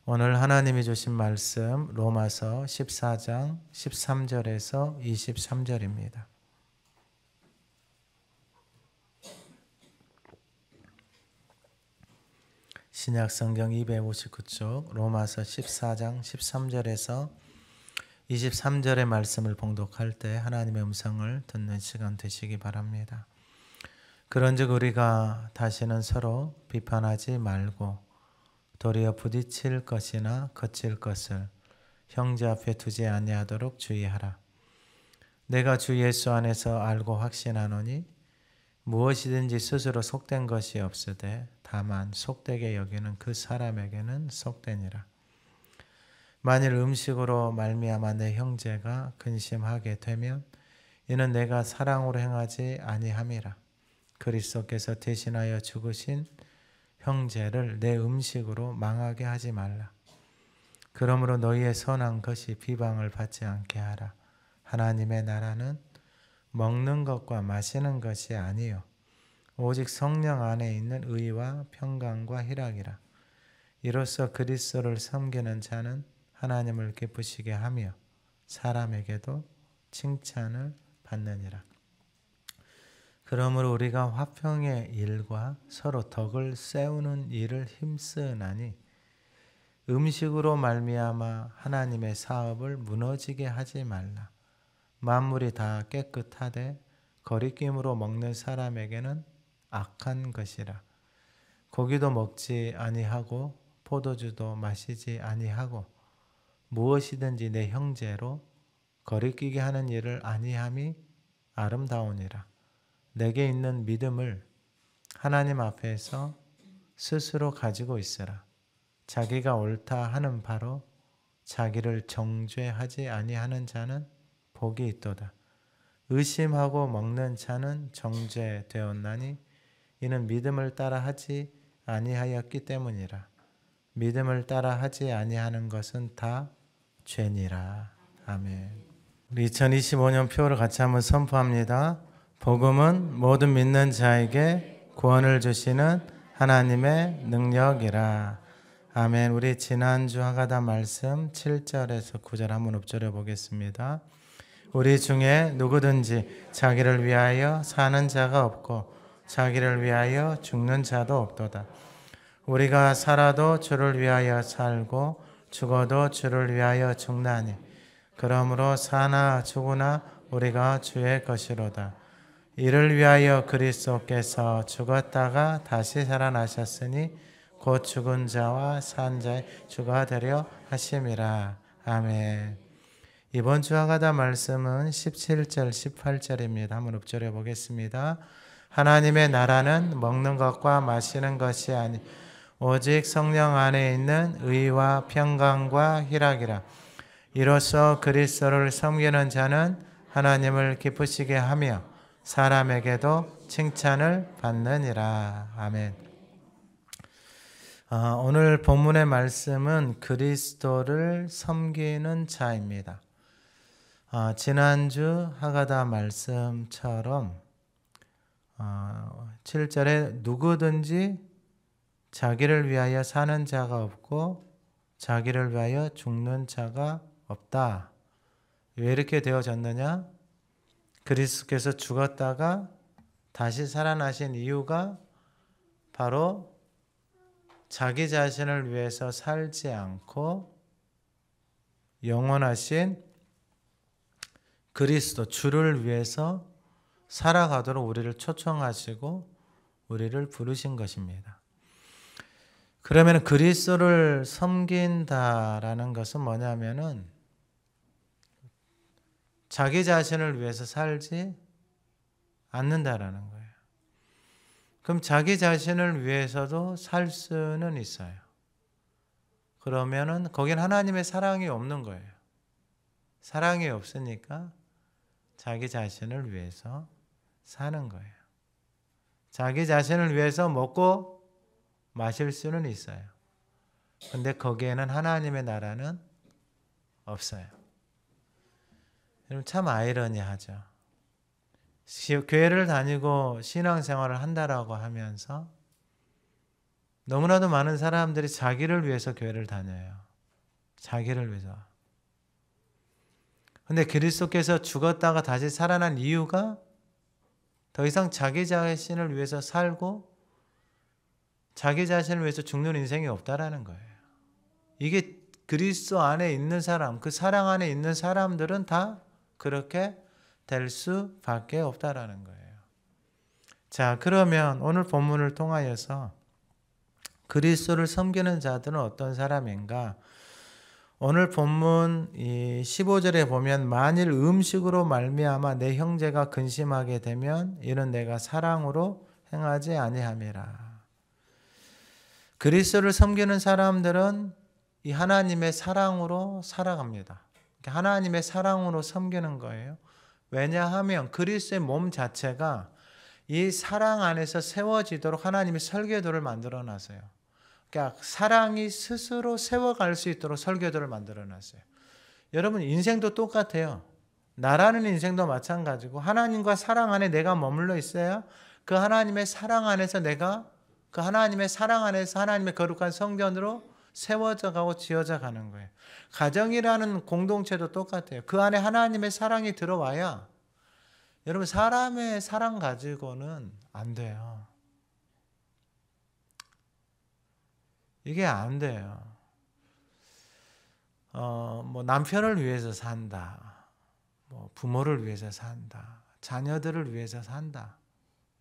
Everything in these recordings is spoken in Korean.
오늘 하나님이 주신 말씀 로마서 14장 13절에서 23절입니다. 신약성경 259쪽 로마서 14장 13절에서 23절의 말씀을 봉독할 때 하나님의 음성을 듣는 시간 되시기 바랍니다. 그런즉 우리가 다시는 서로 비판하지 말고 도리어 부딪힐 것이나 거칠 것을 형제 앞에 두지 아니하도록 주의하라. 내가 주 예수 안에서 알고 확신하노니 무엇이든지 스스로 속된 것이 없으되 다만 속되게 여기는 그 사람에게는 속되니라. 만일 음식으로 말미암아 내 형제가 근심하게 되면 이는 내가 사랑으로 행하지 아니함이라. 그리스도께서 대신하여 죽으신 형제를 내 음식으로 망하게 하지 말라. 그러므로 너희의 선한 것이 비방을 받지 않게 하라. 하나님의 나라는 먹는 것과 마시는 것이 아니요 오직 성령 안에 있는 의와 평강과 희락이라. 이로써 그리스도를 섬기는 자는 하나님을 기쁘시게 하며 사람에게도 칭찬을 받느니라. 그러므로 우리가 화평의 일과 서로 덕을 세우는 일을 힘쓰나니 음식으로 말미암아 하나님의 사업을 무너지게 하지 말라. 만물이 다 깨끗하되 거리낌으로 먹는 사람에게는 악한 것이라. 고기도 먹지 아니하고 포도주도 마시지 아니하고 무엇이든지 내 형제로 거리끼게 하는 일을 아니함이 아름다우니라. 내게 있는 믿음을 하나님 앞에서 스스로 가지고 있으라. 자기가 옳다 하는 바로 자기를 정죄하지 아니하는 자는 복이 있도다. 의심하고 먹는 자는 정죄되었나니 이는 믿음을 따라 하지 아니하였기 때문이라. 믿음을 따라 하지 아니하는 것은 다 죄니라. 아멘. 우리 2025년 표를 같이 한번 선포합니다. 복음은 모든 믿는 자에게 구원을 주시는 하나님의 능력이라. 아멘. 우리 지난주 하가다 말씀 7절에서 9절 한번 읊조려 보겠습니다. 우리 중에 누구든지 자기를 위하여 사는 자가 없고 자기를 위하여 죽는 자도 없도다. 우리가 살아도 주를 위하여 살고 죽어도 주를 위하여 죽나니 그러므로 사나 죽으나 우리가 주의 것이로다. 이를 위하여 그리스도께서 죽었다가 다시 살아나셨으니 곧 죽은 자와 산 자의 주가 되려 하심이라. 아멘. 이번 주 하가다 말씀은 17절 18절입니다. 한번 읊조려 보겠습니다. 하나님의 나라는 먹는 것과 마시는 것이 아니 오직 성령 안에 있는 의와 평강과 희락이라. 이로써 그리스도를 섬기는 자는 하나님을 기쁘시게 하며 사람에게도 칭찬을 받느니라. 아멘. 오늘 본문의 말씀은 그리스도를 섬기는 자입니다. 지난주 하가다 말씀처럼 7절에 누구든지 자기를 위하여 사는 자가 없고 자기를 위하여 죽는 자가 없다. 왜 이렇게 되어졌느냐? 그리스도께서 죽었다가 다시 살아나신 이유가 바로 자기 자신을 위해서 살지 않고 영원하신 그리스도 주를 위해서 살아가도록 우리를 초청하시고 우리를 부르신 것입니다. 그러면 그리스도를 섬긴다라는 것은 뭐냐면은 자기 자신을 위해서 살지 않는다라는 거예요. 그럼 자기 자신을 위해서도 살 수는 있어요. 그러면은 거긴 하나님의 사랑이 없는 거예요. 사랑이 없으니까 자기 자신을 위해서 사는 거예요. 자기 자신을 위해서 먹고 마실 수는 있어요. 근데 거기에는 하나님의 나라는 없어요. 여러분 참 아이러니하죠. 교회를 다니고 신앙생활을 한다라고 하면서 너무나도 많은 사람들이 자기를 위해서 교회를 다녀요. 자기를 위해서. 근데 그리스도께서 죽었다가 다시 살아난 이유가 더 이상 자기 자신을 위해서 살고 자기 자신을 위해서 죽는 인생이 없다라는 거예요. 이게 그리스도 안에 있는 사람, 그 사랑 안에 있는 사람들은 다 그렇게 될 수밖에 없다라는 거예요. 자, 그러면 오늘 본문을 통하여서 그리스도를 섬기는 자들은 어떤 사람인가? 오늘 본문 15절에 보면 만일 음식으로 말미암아 내 형제가 근심하게 되면 이는 내가 사랑으로 행하지 아니함이라. 그리스도를 섬기는 사람들은 이 하나님의 사랑으로 살아갑니다. 하나님의 사랑으로 섬기는 거예요. 왜냐하면 그리스도의 몸 자체가 이 사랑 안에서 세워지도록 하나님이 설계도를 만들어 놨어요. 그러니까 사랑이 스스로 세워갈 수 있도록 설계도를 만들어 놨어요. 여러분 인생도 똑같아요. 나라는 인생도 마찬가지고 하나님과 사랑 안에 내가 머물러 있어야 그 하나님의 사랑 안에서 내가 그 하나님의 사랑 안에서 하나님의 거룩한 성전으로 세워져 가고 지어져 가는 거예요. 가정이라는 공동체도 똑같아요. 그 안에 하나님의 사랑이 들어와야 여러분 사람의 사랑 가지고는 안 돼요. 이게 안 돼요. 뭐 남편을 위해서 산다. 뭐 부모를 위해서 산다. 자녀들을 위해서 산다.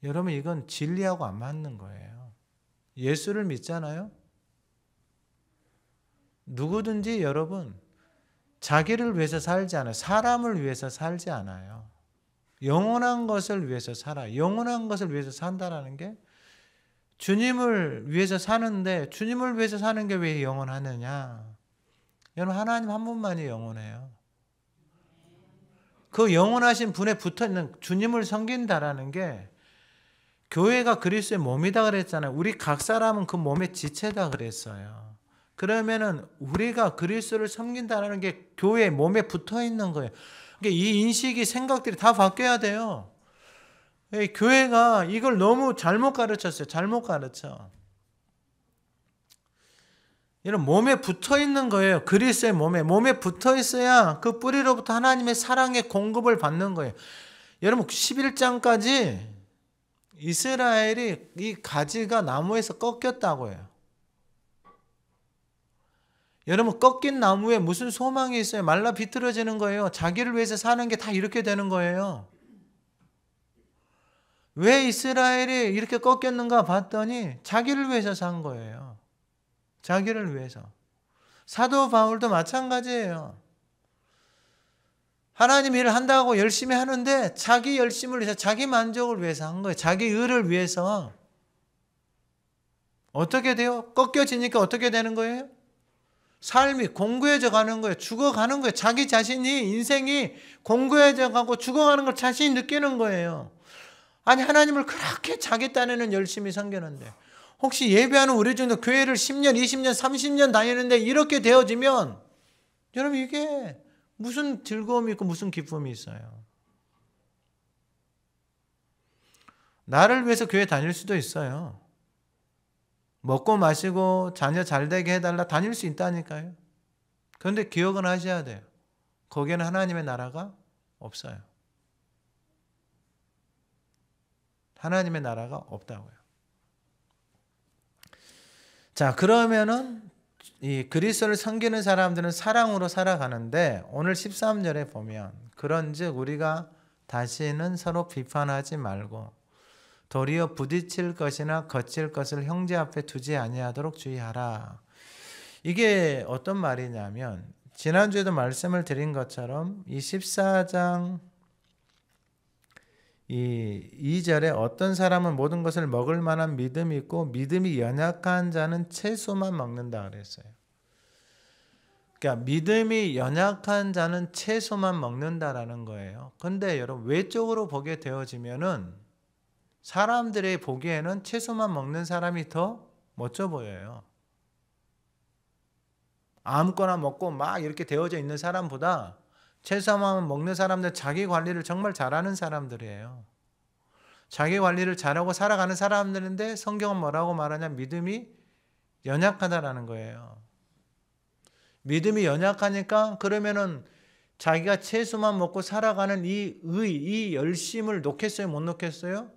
여러분 이건 진리하고 안 맞는 거예요. 예수를 믿잖아요. 누구든지 여러분 자기를 위해서 살지 않아요. 사람을 위해서 살지 않아요. 영원한 것을 위해서 살아요. 영원한 것을 위해서 산다라는 게 주님을 위해서 사는데 주님을 위해서 사는 게 왜 영원하느냐? 여러분 하나님 한 분만이 영원해요. 그 영원하신 분에 붙어있는 주님을 섬긴다라는 게 교회가 그리스도의 몸이다 그랬잖아요. 우리 각 사람은 그 몸의 지체다 그랬어요. 그러면은 우리가 그리스도를 섬긴다라는 게 교회의 몸에 붙어있는 거예요. 그러니까 이 인식이 생각들이 다 바뀌어야 돼요. 교회가 이걸 너무 잘못 가르쳤어요. 잘못 가르쳐. 이런 몸에 붙어 있는 거예요. 그리스도의 몸에 붙어 있어야 그 뿌리로부터 하나님의 사랑의 공급을 받는 거예요. 여러분 11장까지 이스라엘이 이 가지가 나무에서 꺾였다고 해요. 여러분 꺾인 나무에 무슨 소망이 있어요? 말라 비틀어지는 거예요. 자기를 위해서 사는 게 다 이렇게 되는 거예요. 왜 이스라엘이 이렇게 꺾였는가 봤더니 자기를 위해서 산 거예요. 자기를 위해서. 사도 바울도 마찬가지예요. 하나님 일을 한다고 열심히 하는데 자기 열심을 위해서 자기 만족을 위해서 한 거예요. 자기 의를 위해서. 어떻게 돼요? 꺾여지니까 어떻게 되는 거예요? 삶이 공고해져 가는 거예요. 죽어가는 거예요. 자기 자신이 인생이 공고해져 가고 죽어가는 걸 자신이 느끼는 거예요. 아니 하나님을 그렇게 자기 딴에는 열심히 섬기는데 혹시 예배하는 우리 중에도 교회를 10년, 20년, 30년 다니는데 이렇게 되어지면 여러분 이게 무슨 즐거움이 있고 무슨 기쁨이 있어요. 나를 위해서 교회 다닐 수도 있어요. 먹고 마시고 자녀 잘되게 해달라 다닐 수 있다니까요. 그런데 기억은 하셔야 돼요. 거기에는 하나님의 나라가 없어요. 하나님의 나라가 없다고요. 자, 그러면은 이 그리스도를 섬기는 사람들은 사랑으로 살아가는데 오늘 13절에 보면 그런즉 우리가 다시는 서로 비판하지 말고 도리어 부딪힐 것이나 거칠 것을 형제 앞에 두지 아니하도록 주의하라. 이게 어떤 말이냐면 지난주에도 말씀을 드린 것처럼 이 14장 이 2절에 어떤 사람은 모든 것을 먹을 만한 믿음이 있고 믿음이 연약한 자는 채소만 먹는다 그랬어요. 그러니까 믿음이 연약한 자는 채소만 먹는다라는 거예요. 근데 여러분 외적으로 보게 되어지면은 사람들이 보기에는 채소만 먹는 사람이 더 멋져 보여요. 아무거나 먹고 막 이렇게 되어져 있는 사람보다 채소만 먹는 사람들 자기 관리를 정말 잘하는 사람들이에요. 자기 관리를 잘하고 살아가는 사람들인데 성경은 뭐라고 말하냐? 믿음이 연약하다라는 거예요. 믿음이 연약하니까 그러면은 자기가 채소만 먹고 살아가는 이 열심을 놓겠어요? 못 놓겠어요?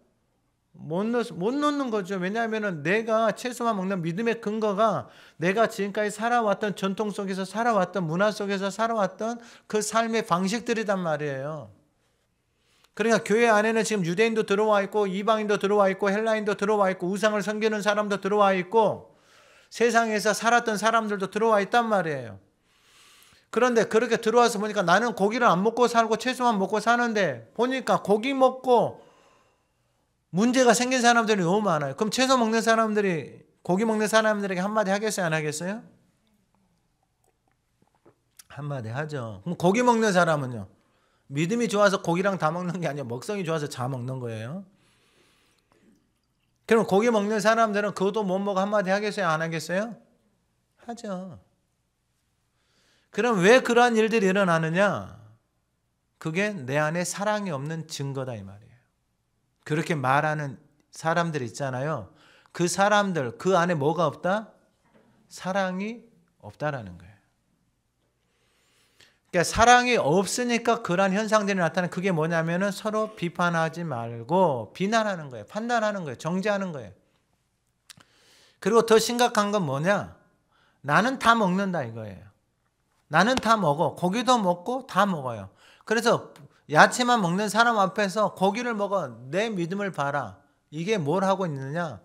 못 놓는 거죠. 왜냐하면 내가 채소만 먹는 믿음의 근거가 내가 지금까지 살아왔던 전통 속에서 살아왔던 문화 속에서 살아왔던 그 삶의 방식들이란 말이에요. 그러니까 교회 안에는 지금 유대인도 들어와 있고 이방인도 들어와 있고 헬라인도 들어와 있고 우상을 섬기는 사람도 들어와 있고 세상에서 살았던 사람들도 들어와 있단 말이에요. 그런데 그렇게 들어와서 보니까 나는 고기를 안 먹고 살고 채소만 먹고 사는데 보니까 고기 먹고 문제가 생긴 사람들이 너무 많아요. 그럼 채소 먹는 사람들이 고기 먹는 사람들에게 한마디 하겠어요? 안 하겠어요? 한마디 하죠. 그럼 고기 먹는 사람은요? 믿음이 좋아서 고기랑 다 먹는 게 아니라 먹성이 좋아서 다 먹는 거예요. 그럼 고기 먹는 사람들은 그것도 못 먹어 한마디 하겠어요? 안 하겠어요? 하죠. 그럼 왜 그러한 일들이 일어나느냐? 그게 내 안에 사랑이 없는 증거다 이 말이에요. 그렇게 말하는 사람들 있잖아요. 그 사람들 그 안에 뭐가 없다? 사랑이 없다라는 거예요. 그러니까 사랑이 없으니까 그러한 현상들이 나타나는 그게 뭐냐면은 서로 비판하지 말고 비난하는 거예요. 판단하는 거예요. 정죄하는 거예요. 그리고 더 심각한 건 뭐냐? 나는 다 먹는다 이거예요. 나는 다 먹어. 고기도 먹고 다 먹어요. 그래서 야채만 먹는 사람 앞에서 고기를 먹어. 내 믿음을 봐라. 이게 뭘 하고 있느냐?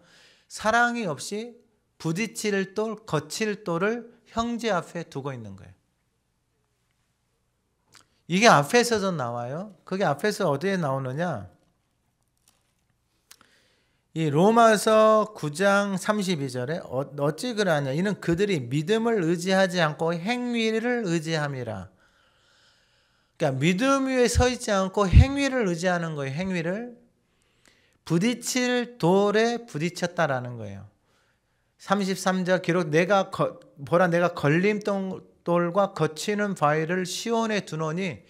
사랑이 없이 부딪힐 돌, 거칠 돌을 형제 앞에 두고 있는 거예요. 이게 앞에서도 나와요. 그게 앞에서 어디에 나오느냐? 이 로마서 9장 32절에 어찌 그러하냐? 이는 그들이 믿음을 의지하지 않고 행위를 의지함이라. 그러니까 믿음 위에 서 있지 않고 행위를 의지하는 거예요. 행위를. 부딪힐 돌에 부딪혔다라는 거예요. 33절 기록 내가 걸림돌과 거치는 바위를 시온에 두노니,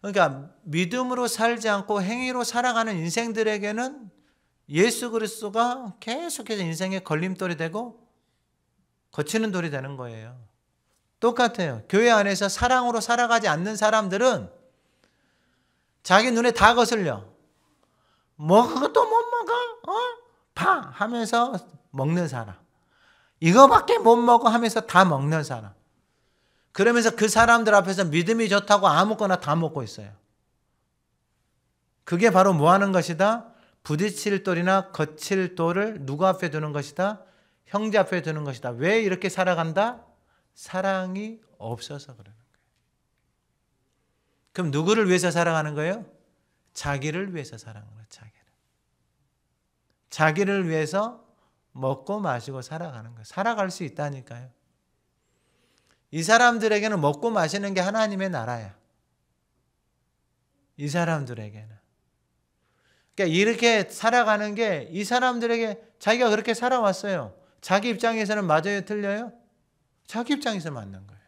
그러니까 믿음으로 살지 않고 행위로 살아가는 인생들에게는 예수 그리스도가 계속해서 인생의 걸림돌이 되고 거치는 돌이 되는 거예요. 똑같아요. 교회 안에서 사랑으로 살아가지 않는 사람들은 자기 눈에 다 거슬려. 먹어도 못 먹어? 봐! 하면서 먹는 사람. 이거밖에 못 먹어 하면서 다 먹는 사람. 그러면서 그 사람들 앞에서 믿음이 좋다고 아무거나 다 먹고 있어요. 그게 바로 뭐 하는 것이다? 부딪힐 돌이나 거칠 돌을 누구 앞에 두는 것이다? 형제 앞에 두는 것이다. 왜 이렇게 살아간다? 사랑이 없어서 그러는 거예요. 그럼 누구를 위해서 살아가는 거예요? 자기를 위해서 살아가는 거예요. 자기를 위해서 먹고 마시고 살아가는 거예요. 살아갈 수 있다니까요. 이 사람들에게는 먹고 마시는 게 하나님의 나라야. 이 사람들에게는. 그러니까 이렇게 살아가는 게 이 사람들에게 자기가 그렇게 살아왔어요. 자기 입장에서는 맞아요? 틀려요? 자기 입장에서 맞는 거예요.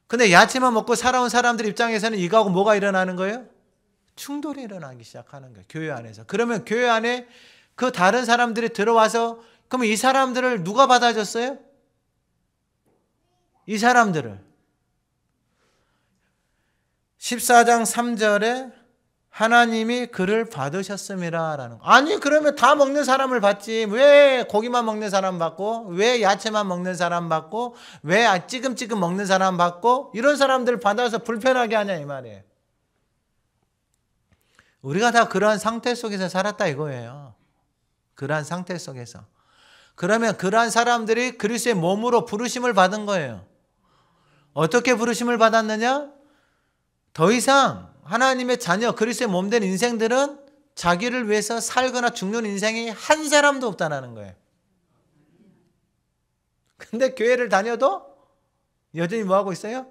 근데 야채만 먹고 살아온 사람들 입장에서는 이거하고 뭐가 일어나는 거예요? 충돌이 일어나기 시작하는 거예요. 교회 안에서. 그러면 교회 안에 그 다른 사람들이 들어와서 그러면 이 사람들을 누가 받아줬어요? 이 사람들을. 14장 3절에 하나님이 그를 받으셨음이라 라는 거. 아니 그러면 다 먹는 사람을 받지. 왜 고기만 먹는 사람 받고, 왜 야채만 먹는 사람 받고, 왜 찌금찌금 먹는 사람 받고, 이런 사람들 받아서 불편하게 하냐 이 말이에요. 우리가 다 그러한 상태 속에서 살았다 이거예요. 그러한 상태 속에서. 그러면 그러한 사람들이 그리스도의 몸으로 부르심을 받은 거예요. 어떻게 부르심을 받았느냐? 더 이상 하나님의 자녀 그리스도의 몸된 인생들은 자기를 위해서 살거나 죽는 인생이 한 사람도 없다는 거예요. 근데 교회를 다녀도 여전히 뭐하고 있어요?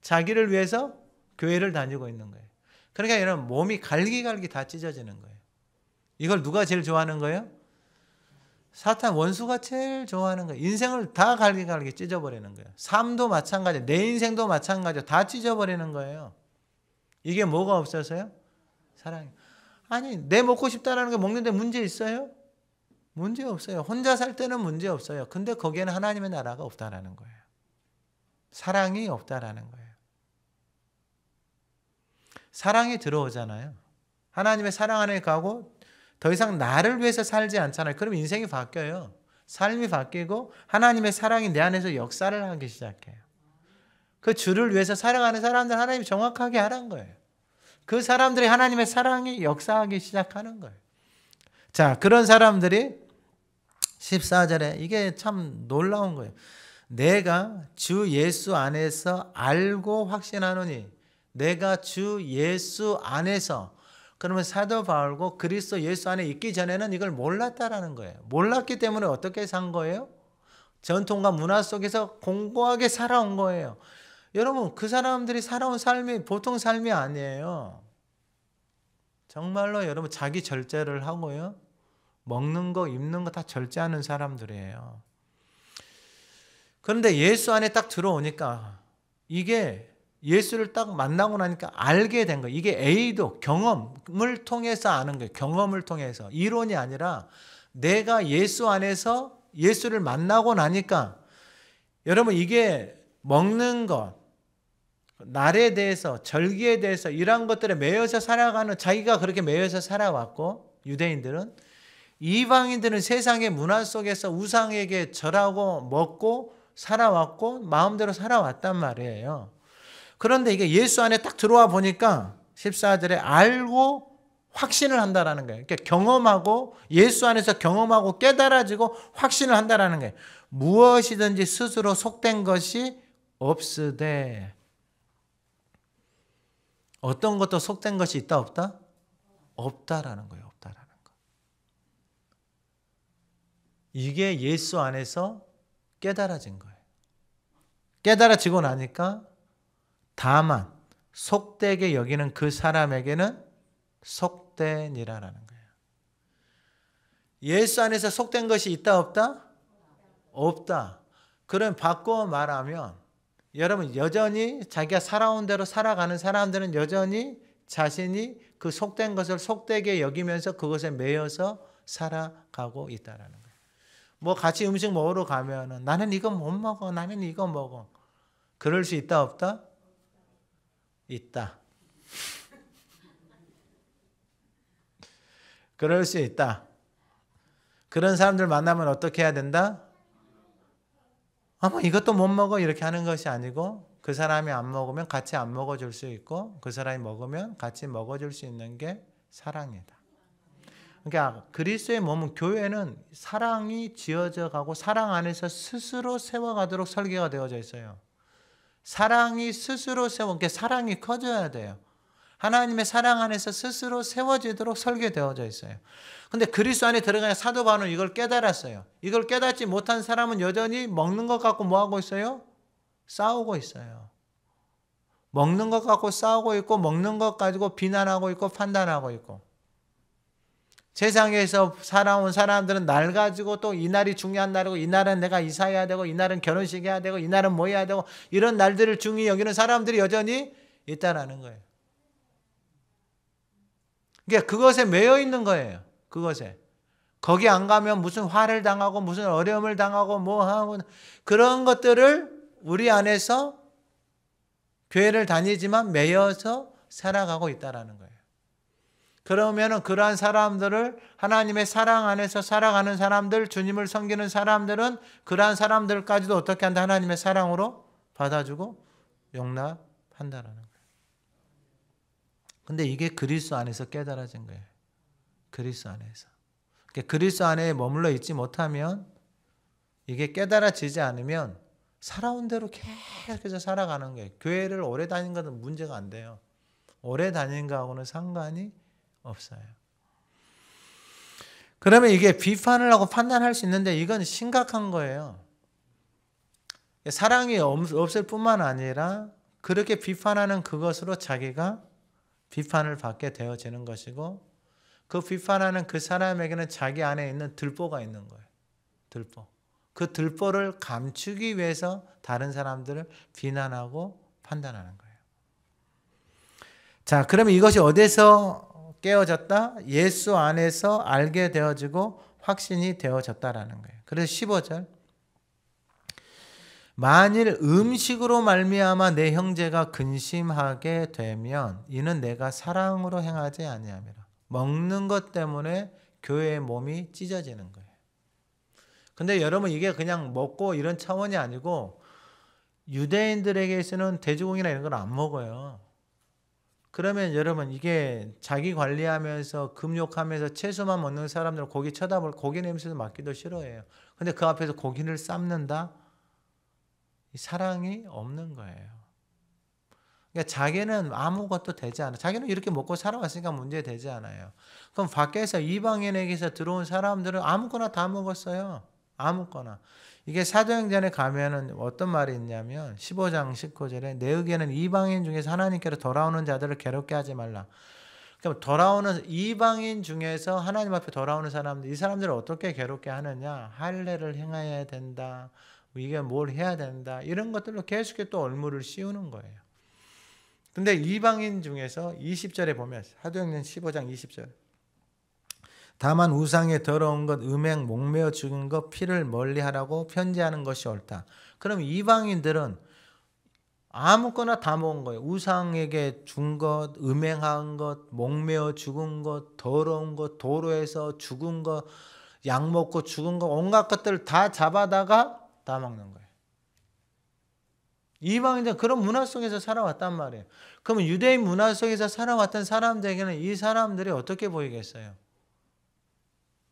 자기를 위해서 교회를 다니고 있는 거예요. 그러니까 이런 몸이 갈기갈기 다 찢어지는 거예요. 이걸 누가 제일 좋아하는 거예요? 사탄 원수가 제일 좋아하는 거예요. 인생을 다 갈기갈기 찢어버리는 거예요. 삶도 마찬가지예요. 내 인생도 마찬가지예요. 다 찢어버리는 거예요. 이게 뭐가 없어서요? 사랑이. 아니 내 먹고 싶다는 게 먹는데 문제 있어요? 문제 없어요. 혼자 살 때는 문제 없어요. 근데 거기에는 하나님의 나라가 없다라는 거예요. 사랑이 없다라는 거예요. 사랑이 들어오잖아요. 하나님의 사랑 안에 가고 더 이상 나를 위해서 살지 않잖아요. 그럼 인생이 바뀌어요. 삶이 바뀌고 하나님의 사랑이 내 안에서 역사를 하기 시작해요. 그 주를 위해서 살아가는 사람들 하나님이 정확하게 하라는 거예요. 그 사람들이 하나님의 사랑이 역사하기 시작하는 거예요. 자, 그런 사람들이 14절에 이게 참 놀라운 거예요. 내가 주 예수 안에서 알고 확신하노니, 내가 주 예수 안에서, 그러면 사도 바울고 그리스도 예수 안에 있기 전에는 이걸 몰랐다라는 거예요. 몰랐기 때문에 어떻게 산 거예요? 전통과 문화 속에서 공고하게 살아온 거예요. 여러분, 그 사람들이 살아온 삶이 보통 삶이 아니에요. 정말로 여러분 자기 절제를 하고요. 먹는 거, 입는 거 다 절제하는 사람들이에요. 그런데 예수 안에 딱 들어오니까 이게 예수를 딱 만나고 나니까 알게 된 거예요. 이게 에이도 경험을 통해서 아는 거예요. 경험을 통해서. 이론이 아니라 내가 예수 안에서 예수를 만나고 나니까 여러분 이게 먹는 것, 날에 대해서, 절기에 대해서 이런 것들에 매여서 살아가는, 자기가 그렇게 매여서 살아왔고, 유대인들은, 이방인들은 세상의 문화 속에서 우상에게 절하고 먹고 살아왔고 마음대로 살아왔단 말이에요. 그런데 이게 예수 안에 딱 들어와 보니까 14절에 알고 확신을 한다라는 거예요. 그러니까 경험하고, 예수 안에서 경험하고 깨달아지고 확신을 한다라는 거예요. 무엇이든지 스스로 속된 것이 없으되. 어떤 것도 속된 것이 있다 없다? 없다라는 거예요. 없다라는 거. 이게 예수 안에서 깨달아진 거예요. 깨달아지고 나니까 다만 속되게 여기는 그 사람에게는 속된이라는 거예요. 예수 안에서 속된 것이 있다 없다? 없다. 그럼 바꿔 말하면 여러분 여전히 자기가 살아온 대로 살아가는 사람들은 여전히 자신이 그 속된 것을 속되게 여기면서 그것에 매여서 살아가고 있다는 거예요. 뭐 같이 음식 먹으러 가면은 나는 이거 못 먹어, 나는 이거 먹어. 그럴 수 있다 없다? 있다. 그럴 수 있다. 그런 사람들 만나면 어떻게 해야 된다? 뭐 이것도 못 먹어 이렇게 하는 것이 아니고, 그 사람이 안 먹으면 같이 안 먹어줄 수 있고, 그 사람이 먹으면 같이 먹어줄 수 있는 게 사랑이다. 그러니까 그리스도의 몸은, 교회는 사랑이 지어져 가고 사랑 안에서 스스로 세워가도록 설계가 되어져 있어요. 사랑이 스스로 그러니까 사랑이 커져야 돼요. 하나님의 사랑 안에서 스스로 세워지도록 설계되어져 있어요. 근데 그리스도 안에 들어가야 사도 바울은 이걸 깨달았어요. 이걸 깨닫지 못한 사람은 여전히 먹는 것 갖고 뭐 하고 있어요? 싸우고 있어요. 먹는 것 갖고 싸우고 있고, 먹는 것 가지고 비난하고 있고 판단하고 있고. 세상에서 살아온 사람들은 날 가지고 또 이날이 중요한 날이고, 이날은 내가 이사해야 되고, 이날은 결혼식 해야 되고, 이날은 뭐 해야 되고, 이런 날들을 중요히 여기는 사람들이 여전히 있다라는 거예요. 그러니까 그것에 매여 있는 거예요. 그것에. 거기 안 가면 무슨 화를 당하고 무슨 어려움을 당하고 뭐 하고, 그런 것들을 우리 안에서 교회를 다니지만 매여서 살아가고 있다라는 거예요. 그러면은 그러한 사람들을, 하나님의 사랑 안에서 살아가는 사람들, 주님을 섬기는 사람들은 그러한 사람들까지도 어떻게 한다? 하나님의 사랑으로 받아주고 용납한다라는 거예요. 근데 이게 그리스도 안에서 깨달아진 거예요. 그리스도 안에서. 그리스도 안에 머물러 있지 못하면, 이게 깨달아지지 않으면 살아온 대로 계속해서 살아가는 거예요. 교회를 오래 다닌 것은 문제가 안 돼요. 오래 다닌 거하고는 상관이 없어요. 그러면 이게 비판을 하고 판단할 수 있는데 이건 심각한 거예요. 사랑이 없을 뿐만 아니라 그렇게 비판하는 그것으로 자기가 비판을 받게 되어지는 것이고, 그 비판하는 그 사람에게는 자기 안에 있는 들보가 있는 거예요. 들보. 그 들보를 감추기 위해서 다른 사람들을 비난하고 판단하는 거예요. 자, 그러면 이것이 어디서 깨어졌다? 예수 안에서 알게 되어지고 확신이 되어졌다라는 거예요. 그래서 15절 만일 음식으로 말미암아 내 형제가 근심하게 되면 이는 내가 사랑으로 행하지 아니함이라. 먹는 것 때문에 교회의 몸이 찢어지는 거예요. 근데 여러분 이게 그냥 먹고 이런 차원이 아니고 유대인들에게서는 돼지고기나 이런 걸 안 먹어요. 그러면 여러분 이게 자기 관리하면서 금욕하면서 채소만 먹는 사람들은 고기 쳐다볼 고기 냄새도 맡기도 싫어해요. 근데 그 앞에서 고기를 삶는다? 사랑이 없는 거예요. 그러니까 자기는 아무것도 되지 않아. 자기는 이렇게 먹고 살아왔으니까 문제 되지 않아요. 그럼 밖에서 이방인에게서 들어온 사람들은 아무거나 다 먹었어요. 아무거나. 이게 사도행전에 가면은 어떤 말이 있냐면 15장 19절에 내 의견은 이방인 중에서 하나님께로 돌아오는 자들을 괴롭게 하지 말라. 그럼 돌아오는 이방인 중에서 하나님 앞에 돌아오는 사람들, 이 사람들을 어떻게 괴롭게 하느냐? 할례를 행해야 된다. 이게 뭘 해야 된다. 이런 것들로 계속 또 얼무를 씌우는 거예요. 근데 이방인 중에서 20절에 보면 사도행전 15장 20절 다만 우상에 더러운 것, 음행, 목매어 죽인 것, 피를 멀리하라고 편지하는 것이 옳다. 그럼 이방인들은 아무거나 다 먹은 거예요. 우상에게 준 것, 음행한 것, 목매어 죽은 것, 더러운 것, 도로에서 죽은 것, 약 먹고 죽은 것, 온갖 것들을 다 잡아다가 다 먹는 거예요. 이방인들은 그런 문화 속에서 살아왔단 말이에요. 그러면 유대인 문화 속에서 살아왔던 사람들에게는 이 사람들이 어떻게 보이겠어요?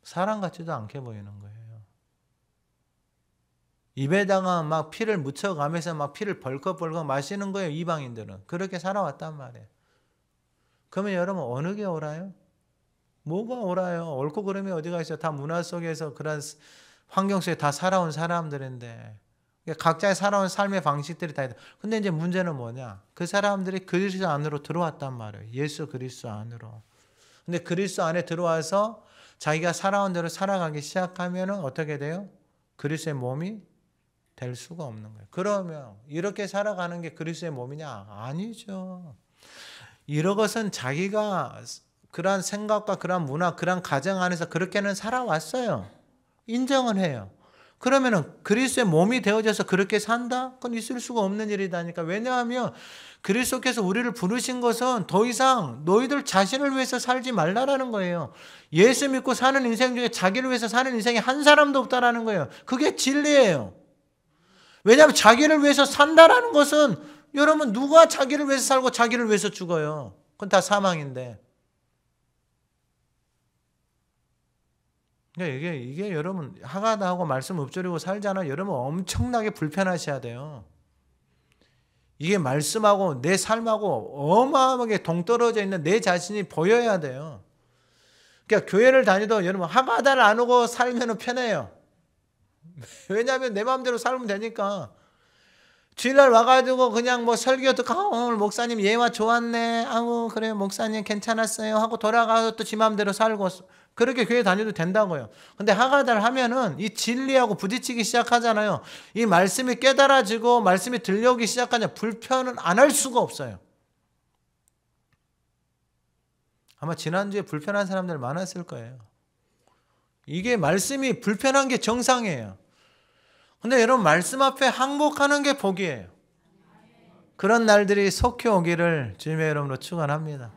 사람 같지도 않게 보이는 거예요. 입에다가 막 피를 묻혀가면서 막 피를 벌컥벌컥 마시는 거예요. 이방인들은. 그렇게 살아왔단 말이에요. 그러면 여러분 어느 게 옳아요? 뭐가 옳아요? 옳고 그름이 어디가 있어요? 다 문화 속에서 그런 환경 속에 다 살아온 사람들인데 각자의 살아온 삶의 방식들이 다 있다. 근데 이제 문제는 뭐냐? 그 사람들이 그리스도 안으로 들어왔단 말이에요. 예수 그리스도 안으로. 근데 그리스도 안에 들어와서 자기가 살아온 대로 살아가기 시작하면 어떻게 돼요? 그리스도의 몸이 될 수가 없는 거예요. 그러면 이렇게 살아가는 게 그리스도의 몸이냐? 아니죠. 이런 것은 자기가 그러한 생각과 그러한 문화, 그러한 가정 안에서 그렇게는 살아왔어요. 인정을 해요. 그러면은 그리스도의 몸이 되어져서 그렇게 산다? 그건 있을 수가 없는 일이다니까. 왜냐하면 그리스도께서 우리를 부르신 것은 더 이상 너희들 자신을 위해서 살지 말라라는 거예요. 예수 믿고 사는 인생 중에 자기를 위해서 사는 인생이 한 사람도 없다라는 거예요. 그게 진리예요. 왜냐하면 자기를 위해서 산다라는 것은 여러분 누가 자기를 위해서 살고 자기를 위해서 죽어요. 그건 다 사망인데. 이게 여러분 하가다 하고 말씀 읊조리고 살잖아. 여러분 엄청나게 불편하셔야 돼요. 이게 말씀하고 내 삶하고 어마어마하게 동떨어져 있는 내 자신이 보여야 돼요. 그러니까 교회를 다니도 여러분 하가다를 안 오고 살면 편해요. 왜냐하면 내 마음대로 살면 되니까. 주일날 와가지고 그냥 뭐 설교 듣고 오늘 목사님 예화 좋았네. 아우 그래 목사님 괜찮았어요 하고 돌아가서 또 지 마음대로 살고 그렇게 교회 다녀도 된다고요. 근데 하가다를 하면은 이 진리하고 부딪히기 시작하잖아요. 이 말씀이 깨달아지고 말씀이 들려오기 시작하냐 불편은 안 할 수가 없어요. 아마 지난주에 불편한 사람들 많았을 거예요. 이게 말씀이 불편한 게 정상이에요. 근데 여러분 말씀 앞에 항복하는 게 복이에요. 그런 날들이 속히 오기를 주님의 이름으로 축원합니다.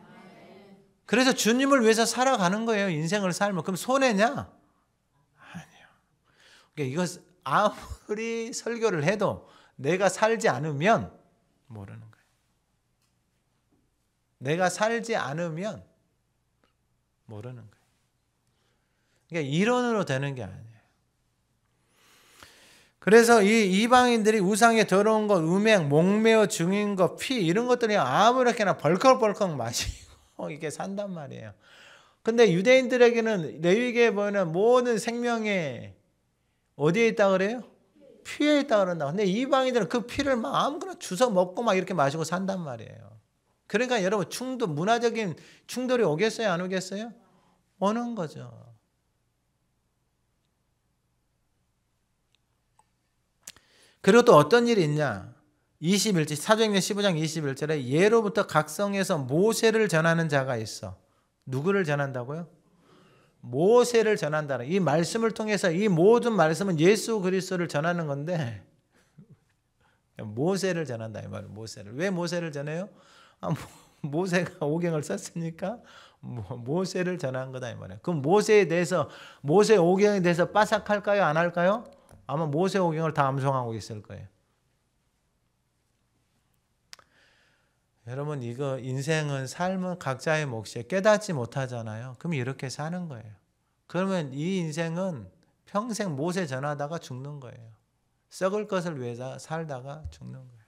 그래서 주님을 위해서 살아가는 거예요. 인생을 살면. 그럼 손해냐? 아니요. 그러니까 이거 아무리 설교를 해도 내가 살지 않으면 모르는 거예요. 내가 살지 않으면 모르는 거예요. 그러니까 이론으로 되는 게 아니에요. 그래서 이 이방인들이 우상에 더러운 것, 음행, 목매어 죽인 것, 피 이런 것들이 아무렇게나 벌컥벌컥 마시고 이렇게 산단 말이에요. 근데 유대인들에게는 레위기에 보면 모든 생명에 어디에 있다 그래요? 피에 있다 그런다. 근데 이방인들은 그 피를 막 아무거나 주워 먹고 막 이렇게 마시고 산단 말이에요. 그러니까 여러분 문화적인 충돌이 오겠어요? 안 오겠어요? 오는 거죠. 그리고 또 어떤 일이 있냐? 21절 사도행전 15장 21절에 예로부터 각 성에서 모세를 전하는 자가 있어. 누구를 전한다고요? 모세를 전한다는, 이 말씀을 통해서 이 모든 말씀은 예수 그리스도를 전하는 건데 모세를 전한다 이 말은. 모세를. 왜 모세를 전해요? 모세가 오경을 썼으니까 모세를 전한 거다 이 말이에요. 그럼 모세에 대해서, 모세 오경에 대해서 빠삭할까요? 안 할까요? 아마 모세 오경을 다 암송하고 있을 거예요. 여러분, 이거 인생은, 삶은 각자의 몫이에요. 깨닫지 못하잖아요. 그럼 이렇게 사는 거예요. 그러면 이 인생은 평생 모세 전하다가 죽는 거예요. 썩을 것을 위해서 살다가 죽는 거예요.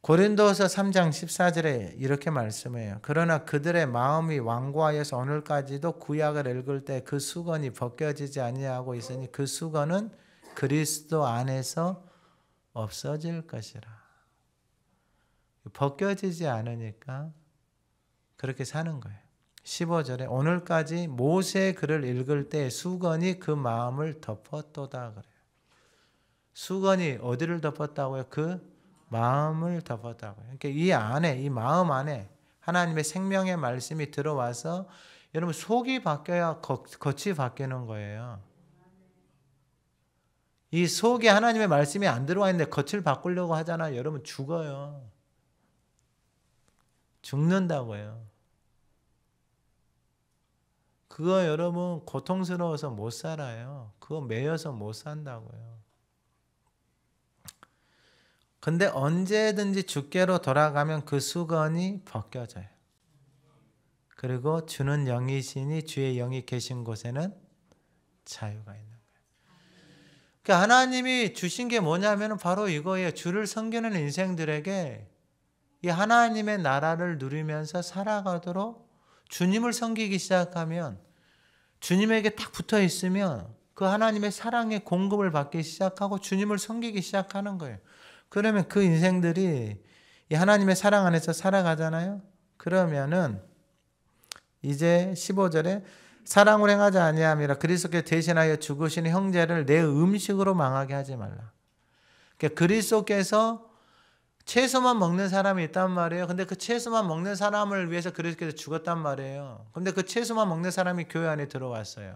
고린도서 3장 14절에 이렇게 말씀해요. 그러나 그들의 마음이 완고하여서 오늘까지도 구약을 읽을 때 그 수건이 벗겨지지 아니하고 있으니 그 수건은 그리스도 안에서 없어질 것이라. 벗겨지지 않으니까 그렇게 사는 거예요. 15절에 오늘까지 모세의 글을 읽을 때 수건이 그 마음을 덮었도다 그래요. 수건이 어디를 덮었다고요? 그 마음을 덮었다고요. 그러니까 이 안에, 이 마음 안에 하나님의 생명의 말씀이 들어와서 여러분 속이 바뀌어야 겉이 바뀌는 거예요. 이 속에 하나님의 말씀이 안 들어와 있는데 겉을 바꾸려고 하잖아요. 여러분 죽어요. 죽는다고요. 그거 여러분 고통스러워서 못 살아요. 그거 매여서 못 산다고요. 근데 언제든지 주께로 돌아가면 그 수건이 벗겨져요. 그리고 주는 영이시니 주의 영이 계신 곳에는 자유가 있는 거예요. 그러니까 하나님이 주신 게 뭐냐면 바로 이거예요. 주를 섬기는 인생들에게 이 하나님의 나라를 누리면서 살아가도록 주님을 섬기기 시작하면, 주님에게 딱 붙어 있으면 그 하나님의 사랑의 공급을 받기 시작하고 주님을 섬기기 시작하는 거예요. 그러면 그 인생들이 이 하나님의 사랑 안에서 살아가잖아요. 그러면은 이제 15절에 사랑을 행하지 아니함이라 그리스도께 대신하여 죽으신 형제를 내 음식으로 망하게 하지 말라. 그러니까 그리스도께서 채소만 먹는 사람이 있단 말이에요. 근데 그 채소만 먹는 사람을 위해서 그리스도께서 죽었단 말이에요. 근데 그 채소만 먹는 사람이 교회 안에 들어왔어요.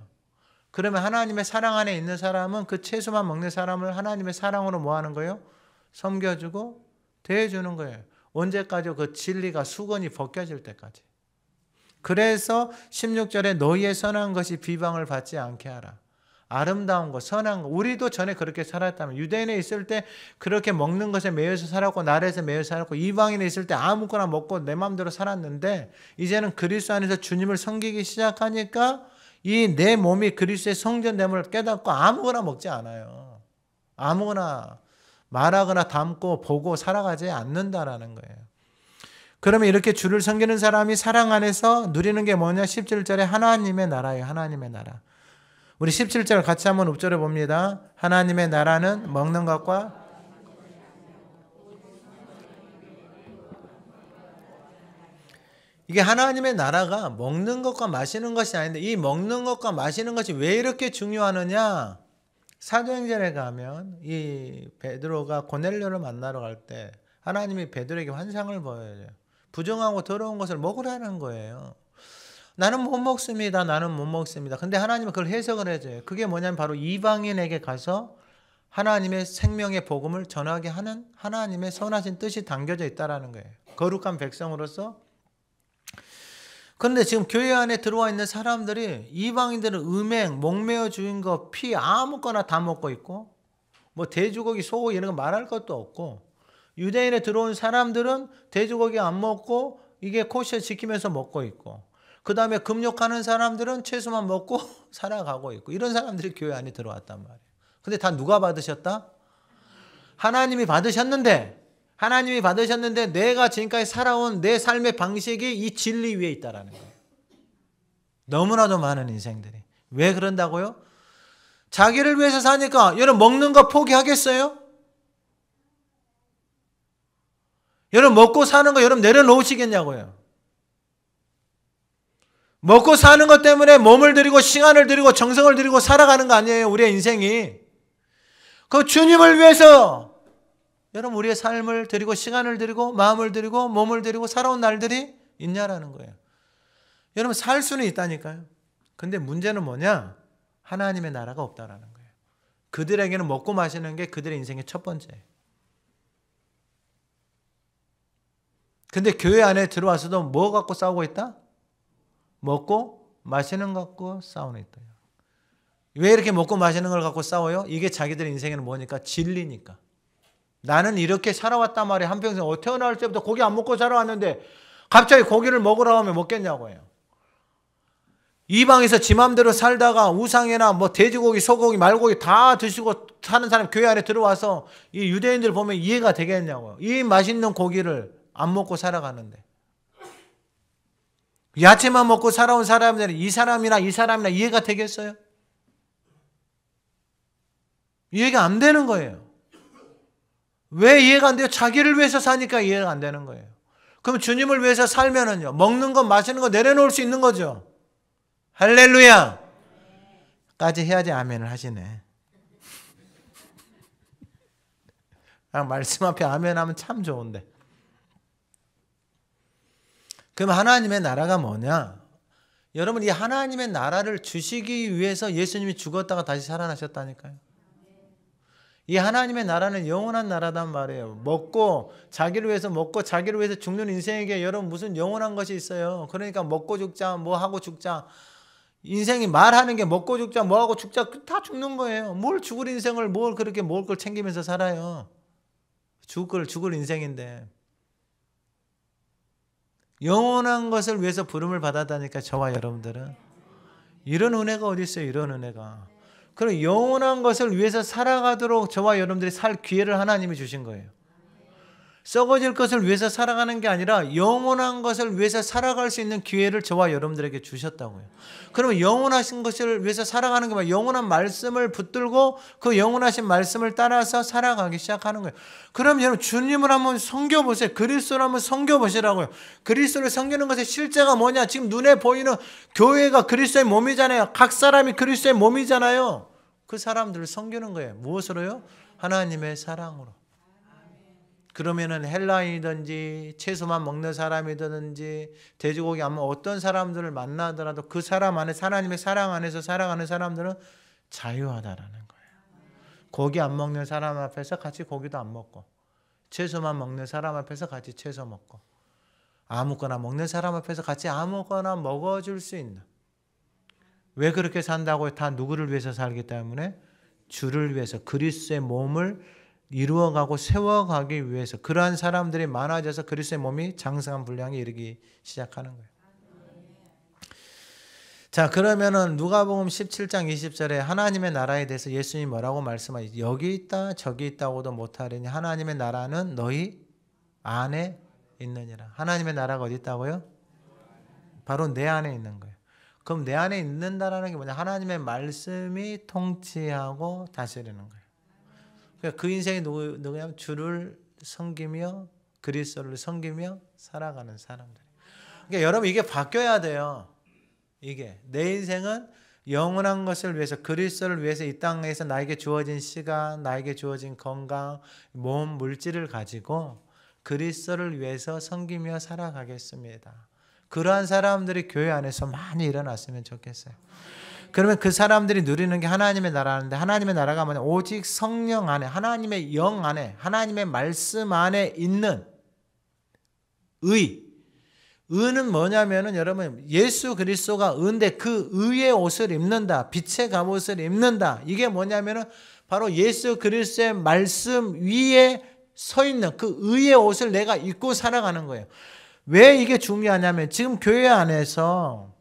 그러면 하나님의 사랑 안에 있는 사람은 그 채소만 먹는 사람을 하나님의 사랑으로 뭐 하는 거예요? 섬겨주고 대해주는 거예요. 언제까지요? 그 진리가 수건이 벗겨질 때까지. 그래서 16절에 너희의 선한 것이 비방을 받지 않게 하라. 아름다운 것, 선한 것. 우리도 전에 그렇게 살았다면, 유대인에 있을 때 그렇게 먹는 것에 매여서 살았고 나라에서 매여서 살았고 이방인에 있을 때 아무거나 먹고 내 마음대로 살았는데, 이제는 그리스도 안에서 주님을 섬기기 시작하니까 이 내 몸이 그리스도의 성전됨을 깨닫고 아무거나 먹지 않아요. 아무거나 말하거나 담고 보고 살아가지 않는다라는 거예요. 그러면 이렇게 주를 섬기는 사람이 사랑 안에서 누리는 게 뭐냐? 17절에 하나님의 나라예요. 하나님의 나라. 우리 17절 같이 한번 읊조려 봅니다. 하나님의 나라는 먹는 것과 이게 하나님의 나라가 먹는 것과 마시는 것이 아닌데, 이 먹는 것과 마시는 것이 왜 이렇게 중요하느냐? 사도행전에 가면 이 베드로가 고넬료를 만나러 갈 때 하나님이 베드로에게 환상을 보여줘요. 부정하고 더러운 것을 먹으라는 거예요. 나는 못 먹습니다. 나는 못 먹습니다. 근데 하나님은 그걸 해석을 해줘요. 그게 뭐냐면 바로 이방인에게 가서 하나님의 생명의 복음을 전하게 하는 하나님의 선하신 뜻이 담겨져 있다는 거예요. 거룩한 백성으로서. 그런데 지금 교회 안에 들어와 있는 사람들이, 이방인들은 음행, 목매어 죽인 거, 피 아무거나 다 먹고 있고, 뭐 돼지고기, 소고기 이런 거 말할 것도 없고, 유대인에 들어온 사람들은 돼지고기 안 먹고 이게 코시에 지키면서 먹고 있고, 그 다음에 금욕하는 사람들은 채소만 먹고 살아가고 있고, 이런 사람들이 교회 안에 들어왔단 말이에요. 근데 다 누가 받으셨다? 하나님이 받으셨는데 내가 지금까지 살아온 내 삶의 방식이 이 진리 위에 있다라는 거예요. 너무나도 많은 인생들이. 왜 그런다고요? 자기를 위해서 사니까. 여러분 먹는 거 포기하겠어요? 여러분 먹고 사는 거 여러분 내려놓으시겠냐고요? 먹고 사는 것 때문에 몸을 들이고 시간을 들이고 정성을 들이고 살아가는 거 아니에요, 우리의 인생이. 그 주님을 위해서 여러분 우리의 삶을 드리고 시간을 드리고 마음을 드리고 몸을 드리고 살아온 날들이 있냐라는 거예요. 여러분 살 수는 있다니까요. 근데 문제는 뭐냐? 하나님의 나라가 없다라는 거예요. 그들에게는 먹고 마시는 게 그들의 인생의 첫 번째예요. 근데 교회 안에 들어와서도 뭐 갖고 싸우고 있다? 먹고 마시는 것 갖고 싸우고 있다. 왜 이렇게 먹고 마시는 걸 갖고 싸워요? 이게 자기들 인생에는 뭐니까? 진리니까. 나는 이렇게 살아왔단 말이에요. 한평생 태어날 때부터 고기 안 먹고 살아왔는데 갑자기 고기를 먹으라고 하면 먹겠냐고 해요. 이방에서 지 맘대로 살다가 우상이나 뭐 돼지고기, 소고기, 말고기 다 드시고 사는 사람 교회 안에 들어와서 이 유대인들 보면 이해가 되겠냐고요. 이 맛있는 고기를 안 먹고 살아가는데. 야채만 먹고 살아온 사람들은 이 사람이나 이해가 되겠어요? 이해가 안 되는 거예요. 왜 이해가 안 돼요? 자기를 위해서 사니까 이해가 안 되는 거예요. 그럼 주님을 위해서 살면은요, 먹는 거 마시는 거 내려놓을 수 있는 거죠. 할렐루야! 까지 해야지 아멘을 하시네. 말씀 앞에 아멘 하면 참 좋은데. 그럼 하나님의 나라가 뭐냐? 여러분, 이 하나님의 나라를 주시기 위해서 예수님이 죽었다가 다시 살아나셨다니까요. 이 하나님의 나라는 영원한 나라단 말이에요. 먹고 자기를 위해서 먹고 자기를 위해서 죽는 인생에게 여러분 무슨 영원한 것이 있어요. 그러니까 먹고 죽자, 뭐 하고 죽자. 인생이 말하는 게 먹고 죽자, 뭐 하고 죽자, 다 죽는 거예요. 뭘 죽을 인생을 뭘 그렇게 먹을 걸 챙기면서 살아요. 죽을 인생인데. 영원한 것을 위해서 부름을 받았다니까 저와 여러분들은. 이런 은혜가 어디 있어요, 이런 은혜가. 그럼 영원한 것을 위해서 살아가도록 저와 여러분들이 살 기회를 하나님이 주신 거예요. 썩어질 것을 위해서 살아가는 게 아니라 영원한 것을 위해서 살아갈 수 있는 기회를 저와 여러분들에게 주셨다고요. 그러면 영원하신 것을 위해서 살아가는 게 뭐야? 영원한 말씀을 붙들고 그 영원하신 말씀을 따라서 살아가기 시작하는 거예요. 그럼 여러분 주님을 한번 섬겨보세요. 그리스도를 한번 섬겨보시라고요. 그리스도를 섬기는 것의 실제가 뭐냐? 지금 눈에 보이는 교회가 그리스도의 몸이잖아요. 각 사람이 그리스도의 몸이잖아요. 그 사람들을 섬기는 거예요. 무엇으로요? 하나님의 사랑으로. 그러면은 헬라인이든지 채소만 먹는 사람이든지 돼지고기 안 먹는 어떤 사람들을 만나더라도 그 사람 안에 하나님의 사랑 안에서 살아가는 사람들은 자유하다라는 거예요. 고기 안 먹는 사람 앞에서 같이 고기도 안 먹고 채소만 먹는 사람 앞에서 같이 채소 먹고 아무거나 먹는 사람 앞에서 같이 아무거나 먹어줄 수 있는. 왜 그렇게 산다고요? 다 누구를 위해서 살기 때문에 주를 위해서 그리스도의 몸을 이루어가고 세워가기 위해서 그러한 사람들이 많아져서 그리스도의 몸이 장성한 분량에 이르기 시작하는 거예요. 자, 그러면은 누가복음 17장 20절에 하나님의 나라에 대해서 예수님이 뭐라고 말씀하시죠? 여기 있다 저기 있다고도 못하리니 하나님의 나라는 너희 안에 있느니라. 하나님의 나라가 어디 있다고요? 바로 내 안에 있는 거예요. 그럼 내 안에 있는다라는 게 뭐냐? 하나님의 말씀이 통치하고 다스리는 거예요. 그러니까 그 인생이 누구냐면 주를 섬기며 그리스도를 섬기며 살아가는 사람들. 그러니까 여러분 이게 바뀌어야 돼요. 이게 내 인생은 영원한 것을 위해서 그리스도를 위해서 이 땅에서 나에게 주어진 시간, 나에게 주어진 건강, 몸, 물질을 가지고 그리스도를 위해서 섬기며 살아가겠습니다. 그러한 사람들이 교회 안에서 많이 일어났으면 좋겠어요. 그러면 그 사람들이 누리는 게 하나님의 나라인데 하나님의 나라가 뭐냐? 오직 성령 안에 하나님의 영 안에 하나님의 말씀 안에 있는 의는 뭐냐면은 여러분 예수 그리스도가 의인데 그 의의 옷을 입는다. 빛의 갑옷을 입는다. 이게 뭐냐면은 바로 예수 그리스도의 말씀 위에 서 있는 그 의의 옷을 내가 입고 살아가는 거예요. 왜 이게 중요하냐면 지금 교회 안에서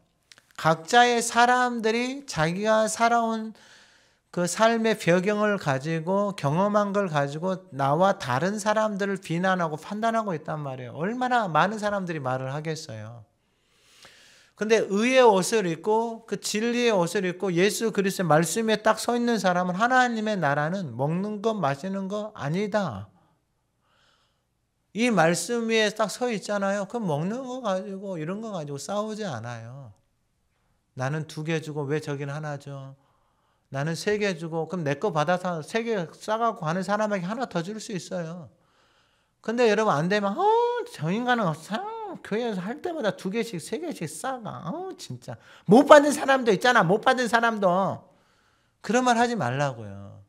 각자의 사람들이 자기가 살아온 그 삶의 배경을 가지고 경험한 걸 가지고 나와 다른 사람들을 비난하고 판단하고 있단 말이에요. 얼마나 많은 사람들이 말을 하겠어요. 근데 의의 옷을 입고 그 진리의 옷을 입고 예수 그리스도의 말씀에 딱 서 있는 사람은 하나님의 나라는 먹는 것 마시는 거 아니다. 이 말씀 위에 딱 서 있잖아요. 그럼 먹는 거 가지고 이런 거 가지고 싸우지 않아요. 나는 2개 주고 왜 저기는 하나 줘? 나는 3개 주고 그럼 내 거 받아서 3개 싸갖고 하는 사람에게 하나 더 줄 수 있어요. 근데 여러분 안 되면 저 인간은 교회에서 할 때마다 2개씩 3개씩 싸가. 진짜 못 받는 사람도 있잖아. 못 받는 사람도. 그런 말 하지 말라고요.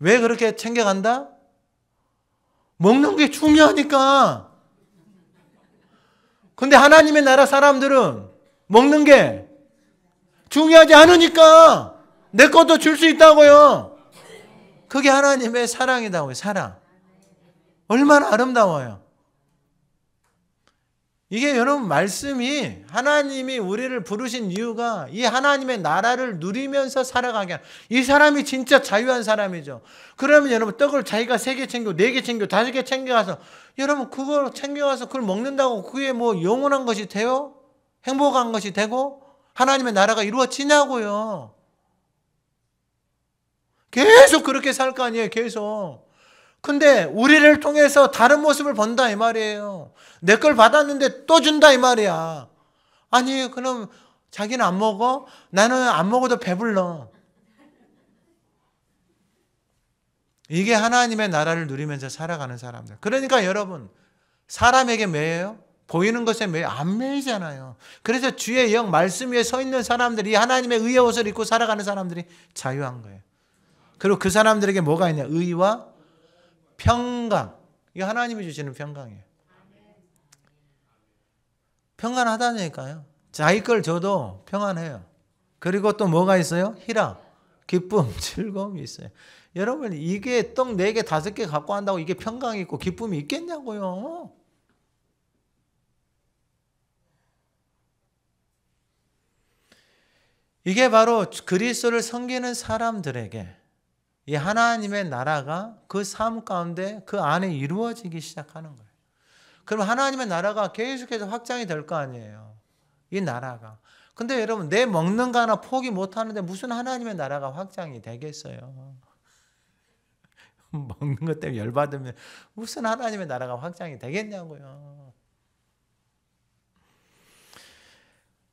왜 그렇게 챙겨간다? 먹는 게 중요하니까. 근데 하나님의 나라 사람들은 먹는 게 중요하지 않으니까 내 것도 줄 수 있다고요. 그게 하나님의 사랑이다고요. 사랑. 얼마나 아름다워요. 이게 여러분 말씀이 하나님이 우리를 부르신 이유가 이 하나님의 나라를 누리면서 살아가게 하는, 이 사람이 진짜 자유한 사람이죠. 그러면 여러분 떡을 자기가 3개 챙겨 4개 챙겨 5개 챙겨가서 여러분 그걸 챙겨가서 그걸 먹는다고 그게 뭐 영원한 것이 돼요? 행복한 것이 되고 하나님의 나라가 이루어지냐고요. 계속 그렇게 살 거 아니에요. 계속. 근데 우리를 통해서 다른 모습을 본다 이 말이에요. 내 걸 받았는데 또 준다 이 말이야. 아니 그럼 자기는 안 먹어? 나는 안 먹어도 배불러. 이게 하나님의 나라를 누리면서 살아가는 사람들. 그러니까 여러분 사람에게 매여요? 보이는 것에 매여? 안 매이잖아요. 그래서 주의 영 말씀 위에 서 있는 사람들이 하나님의 의의 옷을 입고 살아가는 사람들이 자유한 거예요. 그리고 그 사람들에게 뭐가 있냐? 의와 평강. 이게 하나님이 주시는 평강이에요. 평안하다니까요. 자기 걸 줘도 평안해요. 그리고 또 뭐가 있어요? 희락, 기쁨, 즐거움이 있어요. 여러분 이게 떡 4개, 5개 갖고 한다고 이게 평강이 있고 기쁨이 있겠냐고요. 이게 바로 그리스도를 섬기는 사람들에게 이 하나님의 나라가 그 삶 가운데 그 안에 이루어지기 시작하는 거예요. 그럼 하나님의 나라가 계속해서 확장이 될 거 아니에요. 이 나라가. 근데 여러분 내 먹는 거 하나 포기 못하는데 무슨 하나님의 나라가 확장이 되겠어요. 먹는 것 때문에 열받으면 무슨 하나님의 나라가 확장이 되겠냐고요.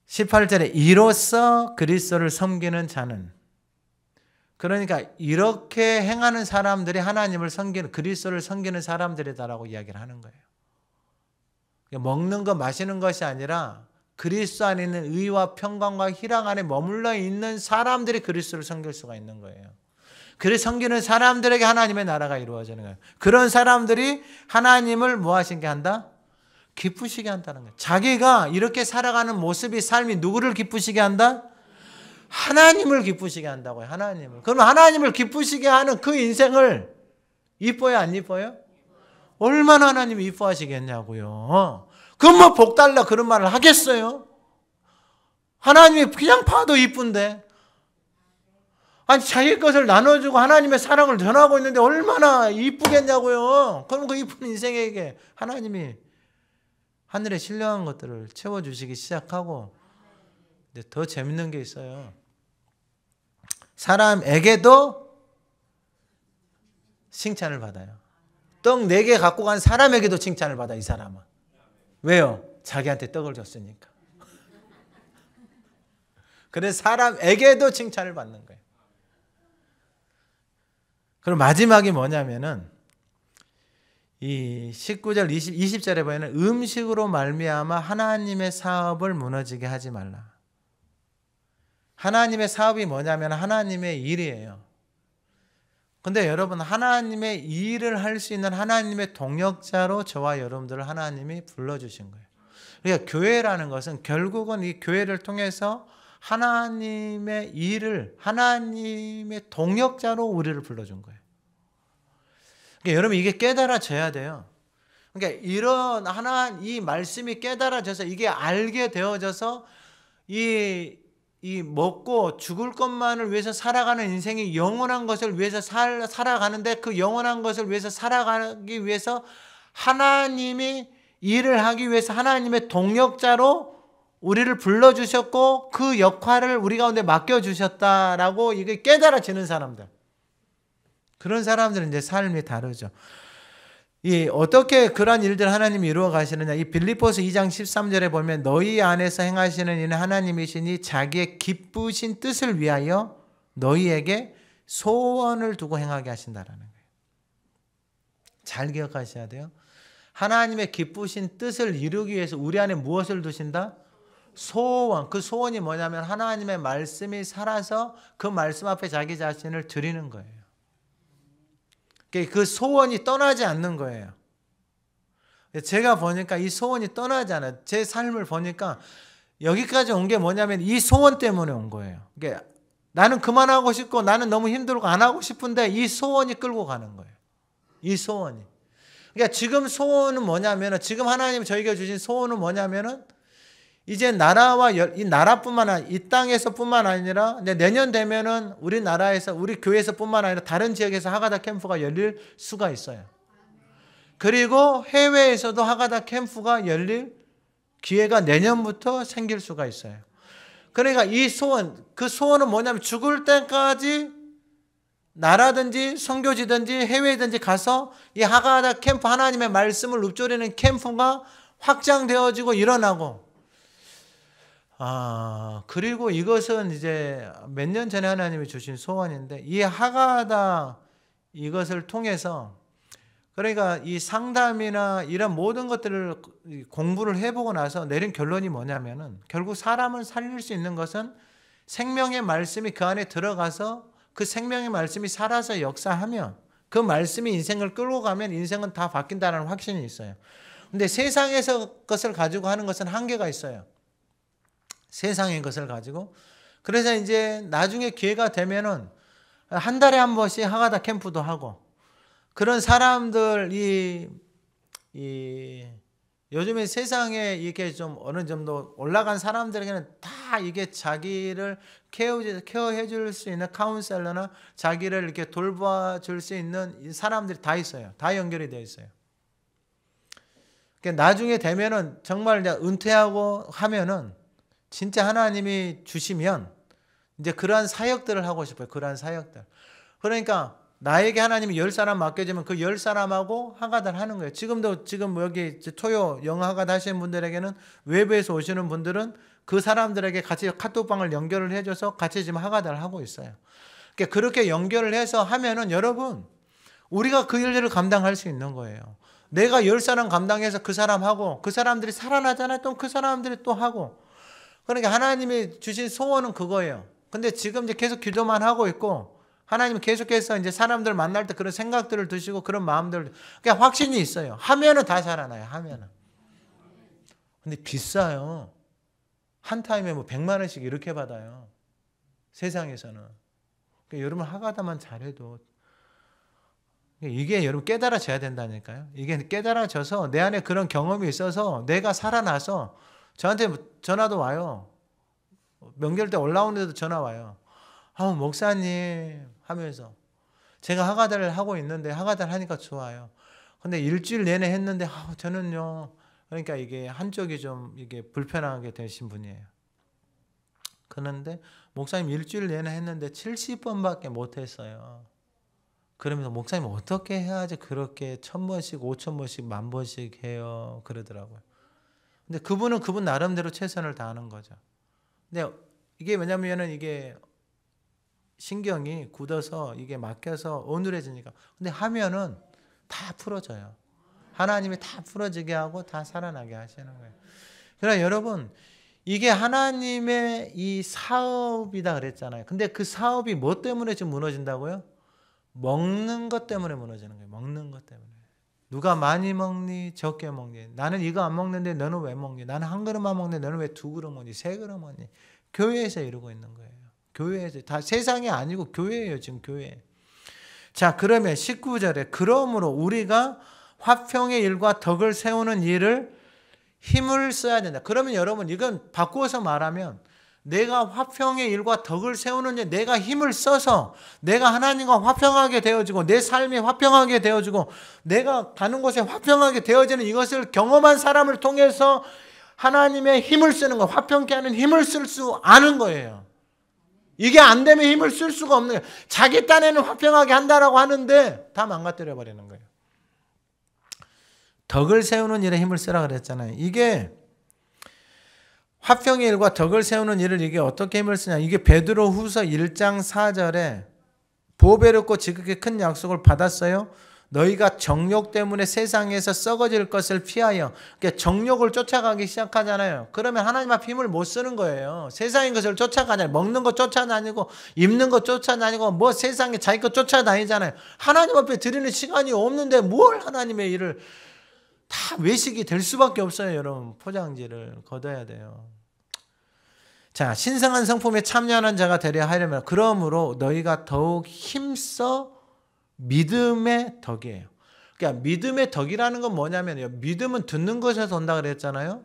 18절에 이로써 그리스도를 섬기는 자는, 그러니까 이렇게 행하는 사람들이 하나님을 섬기는, 그리스도를 섬기는 사람들이다라고 이야기를 하는 거예요. 먹는 것 마시는 것이 아니라 그리스도 안에 있는 의와 평강과 희락 안에 머물러 있는 사람들이 그리스도를 섬길 수가 있는 거예요. 그리스도 섬기는 사람들에게 하나님의 나라가 이루어지는 거예요. 그런 사람들이 하나님을 뭐 하시게 한다? 기쁘시게 한다는 거예요. 자기가 이렇게 살아가는 모습이, 삶이 누구를 기쁘시게 한다? 하나님을 기쁘시게 한다고요. 하나님을. 그러면 하나님을 기쁘시게 하는 그 인생을 이뻐요, 안 이뻐요? 얼마나 하나님이 이뻐하시겠냐고요. 그럼 뭐 복 달라 그런 말을 하겠어요? 하나님이 그냥 봐도 이쁜데. 아니 자기 것을 나눠주고 하나님의 사랑을 전하고 있는데 얼마나 이쁘겠냐고요. 그럼 그 이쁜 인생에게 하나님이 하늘의 신령한 것들을 채워주시기 시작하고, 근데 더 재밌는 게 있어요. 사람에게도 칭찬을 받아요. 떡 4개 갖고 간 사람에게도 칭찬을 받아, 이 사람은. 왜요? 자기한테 떡을 줬으니까. 그래서 사람에게도 칭찬을 받는 거예요. 그럼 마지막이 뭐냐면은 이 19절 20절에 보면 음식으로 말미암아 하나님의 사업을 무너지게 하지 말라. 하나님의 사업이 뭐냐면 하나님의 일이에요. 근데 여러분 하나님의 일을 할 수 있는 하나님의 동역자로 저와 여러분들을 하나님이 불러주신 거예요. 그러니까 교회라는 것은 결국은 이 교회를 통해서 하나님의 일을, 하나님의 동역자로 우리를 불러준 거예요. 그러니까 여러분 이게 깨달아져야 돼요. 그러니까 이런 이 말씀이 깨달아져서 이게 알게 되어져서 이 먹고 죽을 것만을 위해서 살아가는 인생이 영원한 것을 위해서 살아가는데, 그 영원한 것을 위해서 살아가기 위해서 하나님이 일을 하기 위해서 하나님의 동역자로 우리를 불러주셨고 그 역할을 우리 가운데 맡겨주셨다라고 이게 깨달아지는 사람들, 그런 사람들은 이제 삶이 다르죠. 어떻게 그러한 일들 하나님이 이루어 가시느냐. 이 빌립보서 2장 13절에 보면 너희 안에서 행하시는 이는 하나님이시니 자기의 기쁘신 뜻을 위하여 너희에게 소원을 두고 행하게 하신다라는 거예요. 잘 기억하셔야 돼요. 하나님의 기쁘신 뜻을 이루기 위해서 우리 안에 무엇을 두신다? 소원. 그 소원이 뭐냐면 하나님의 말씀이 살아서 그 말씀 앞에 자기 자신을 드리는 거예요. 그 소원이 떠나지 않는 거예요. 제가 보니까 이 소원이 떠나지 않아요. 제 삶을 보니까 여기까지 온 게 뭐냐면 이 소원 때문에 온 거예요. 나는 그만하고 싶고 나는 너무 힘들고 안 하고 싶은데 이 소원이 끌고 가는 거예요. 이 소원이. 그러니까 지금 소원은 뭐냐면은, 지금 하나님이 저희가 주신 소원은 뭐냐면은, 이제 나라와 이 나라뿐만 아니라 이 땅에서뿐만 아니라 내년 되면은 우리나라에서, 우리 교회에서뿐만 아니라 다른 지역에서 하가다 캠프가 열릴 수가 있어요. 그리고 해외에서도 하가다 캠프가 열릴 기회가 내년부터 생길 수가 있어요. 그러니까 이 소원, 그 소원은 뭐냐면 죽을 때까지 나라든지 선교지든지 해외든지 가서 이 하가다 캠프, 하나님의 말씀을 읊조리는 캠프가 확장되어지고 일어나고, 그리고 이것은 이제 몇 년 전에 하나님이 주신 소원인데, 이 하가다 이것을 통해서, 그러니까 이 상담이나 이런 모든 것들을 공부를 해보고 나서 내린 결론이 뭐냐면은, 결국 사람을 살릴 수 있는 것은 생명의 말씀이 그 안에 들어가서 그 생명의 말씀이 살아서 역사하면, 그 말씀이 인생을 끌고 가면 인생은 다 바뀐다는 확신이 있어요. 근데 세상에서 것을 가지고 하는 것은 한계가 있어요. 세상의 것을 가지고. 그래서 이제 나중에 기회가 되면은 한 달에 한 번씩 하가다 캠프도 하고, 그런 사람들이 요즘에 세상에 이게 좀 어느 정도 올라간 사람들에게는 다 이게 자기를 케어해 줄 수 있는 카운셀러나 자기를 이렇게 돌봐줄 수 있는 사람들이 다 있어요. 다 연결이 되어 있어요. 그러니까 나중에 되면은 정말 이제 은퇴하고 하면은 진짜 하나님이 주시면 이제 그러한 사역들을 하고 싶어요. 그러한 사역들. 그러니까 나에게 하나님이 10사람 맡겨주면 그 10사람하고 하가다를 하는 거예요. 지금 여기 토요 영어 하가다 하시는 분들에게는, 외부에서 오시는 분들은 그 사람들에게 같이 카톡방을 연결을 해줘서 같이 지금 하가다를 하고 있어요. 그러니까 그렇게 연결을 해서 하면은 여러분, 우리가 그 일들을 감당할 수 있는 거예요. 내가 10사람 감당해서 그 사람하고, 그 사람들이 살아나잖아요. 또 그 사람들이 또 하고. 그러니까 하나님이 주신 소원은 그거예요. 근데 지금 이제 계속 기도만 하고 있고, 하나님은 계속해서 이제 사람들 만날 때 그런 생각들을 드시고 그런 마음들을, 그냥 확신이 있어요. 하면은 다 살아나요. 하면은. 근데 비싸요. 한 타임에 뭐 100만 원씩 이렇게 받아요. 세상에서는. 그러니까 여러분 하가다만 잘해도, 이게 여러분 깨달아져야 된다니까요. 이게 깨달아져서 내 안에 그런 경험이 있어서 내가 살아나서 저한테 전화도 와요. 명절 때 올라오는데도 전화 와요. 목사님 하면서, 제가 하가다를 하고 있는데 하가다를 하니까 좋아요. 근데 일주일 내내 했는데 저는요, 그러니까 이게 한쪽이 좀 이게 불편하게 되신 분이에요. 그런데 목사님 일주일 내내 했는데 70번밖에 못 했어요. 그러면서 목사님 어떻게 해야지 그렇게 1000번씩 5000번씩 10,000번씩 해요, 그러더라고요. 근데 그분은 그분 나름대로 최선을 다하는 거죠. 근데 이게 왜냐면은 이게 신경이 굳어서 이게 막혀서 어눌해지니까. 근데 하면은 다 풀어져요. 하나님이 다 풀어지게 하고 다 살아나게 하시는 거예요. 그러나 여러분, 이게 하나님의 이 사업이다 그랬잖아요. 근데 그 사업이 뭐 때문에 지금 무너진다고요? 먹는 것 때문에 무너지는 거예요. 먹는 것 때문에. 누가 많이 먹니 적게 먹니? 나는 이거 안 먹는데 너는 왜 먹니? 나는 한 그릇만 먹는데 너는 왜 2그릇 먹니? 3그릇 먹니? 교회에서 이러고 있는 거예요. 교회에서. 다 세상이 아니고 교회예요. 지금 교회. 자, 그러면 19절에, 그러므로 우리가 화평의 일과 덕을 세우는 일을 힘을 써야 된다. 그러면 여러분, 이건 바꾸어서 말하면, 내가 화평의 일과 덕을 세우는 일, 내가 힘을 써서 내가 하나님과 화평하게 되어지고 내 삶이 화평하게 되어지고 내가 가는 곳에 화평하게 되어지는 이것을 경험한 사람을 통해서 하나님의 힘을 쓰는 거, 화평케 하는 힘을 쓸 수 아는 거예요. 이게 안 되면 힘을 쓸 수가 없는 거예요. 자기 딴에는 화평하게 한다라고 하는데 다 망가뜨려 버리는 거예요. 덕을 세우는 일에 힘을 쓰라 그랬잖아요. 이게 화평의 일과 덕을 세우는 일을 이게 어떻게 힘을 쓰냐. 이게 베드로후서 1장 4절에 보배롭고 지극히 큰 약속을 받았어요. 너희가 정욕 때문에 세상에서 썩어질 것을 피하여, 그러니까 정욕을 쫓아가기 시작하잖아요. 그러면 하나님 앞에 힘을 못 쓰는 거예요. 세상의 것을 쫓아가잖아요. 먹는 것 쫓아다니고 입는 것 쫓아다니고 뭐 세상에 자기 것 쫓아다니잖아요. 하나님 앞에 드리는 시간이 없는데 뭘 하나님의 일을, 다 외식이 될 수밖에 없어요. 여러분, 포장지를 걷어야 돼요. 자, 신성한 성품에 참여하는 자가 되려 하려면, 그러므로 너희가 더욱 힘써 믿음의 덕이에요. 그러니까 믿음의 덕이라는 건 뭐냐면요, 믿음은 듣는 것에서 온다 그랬잖아요.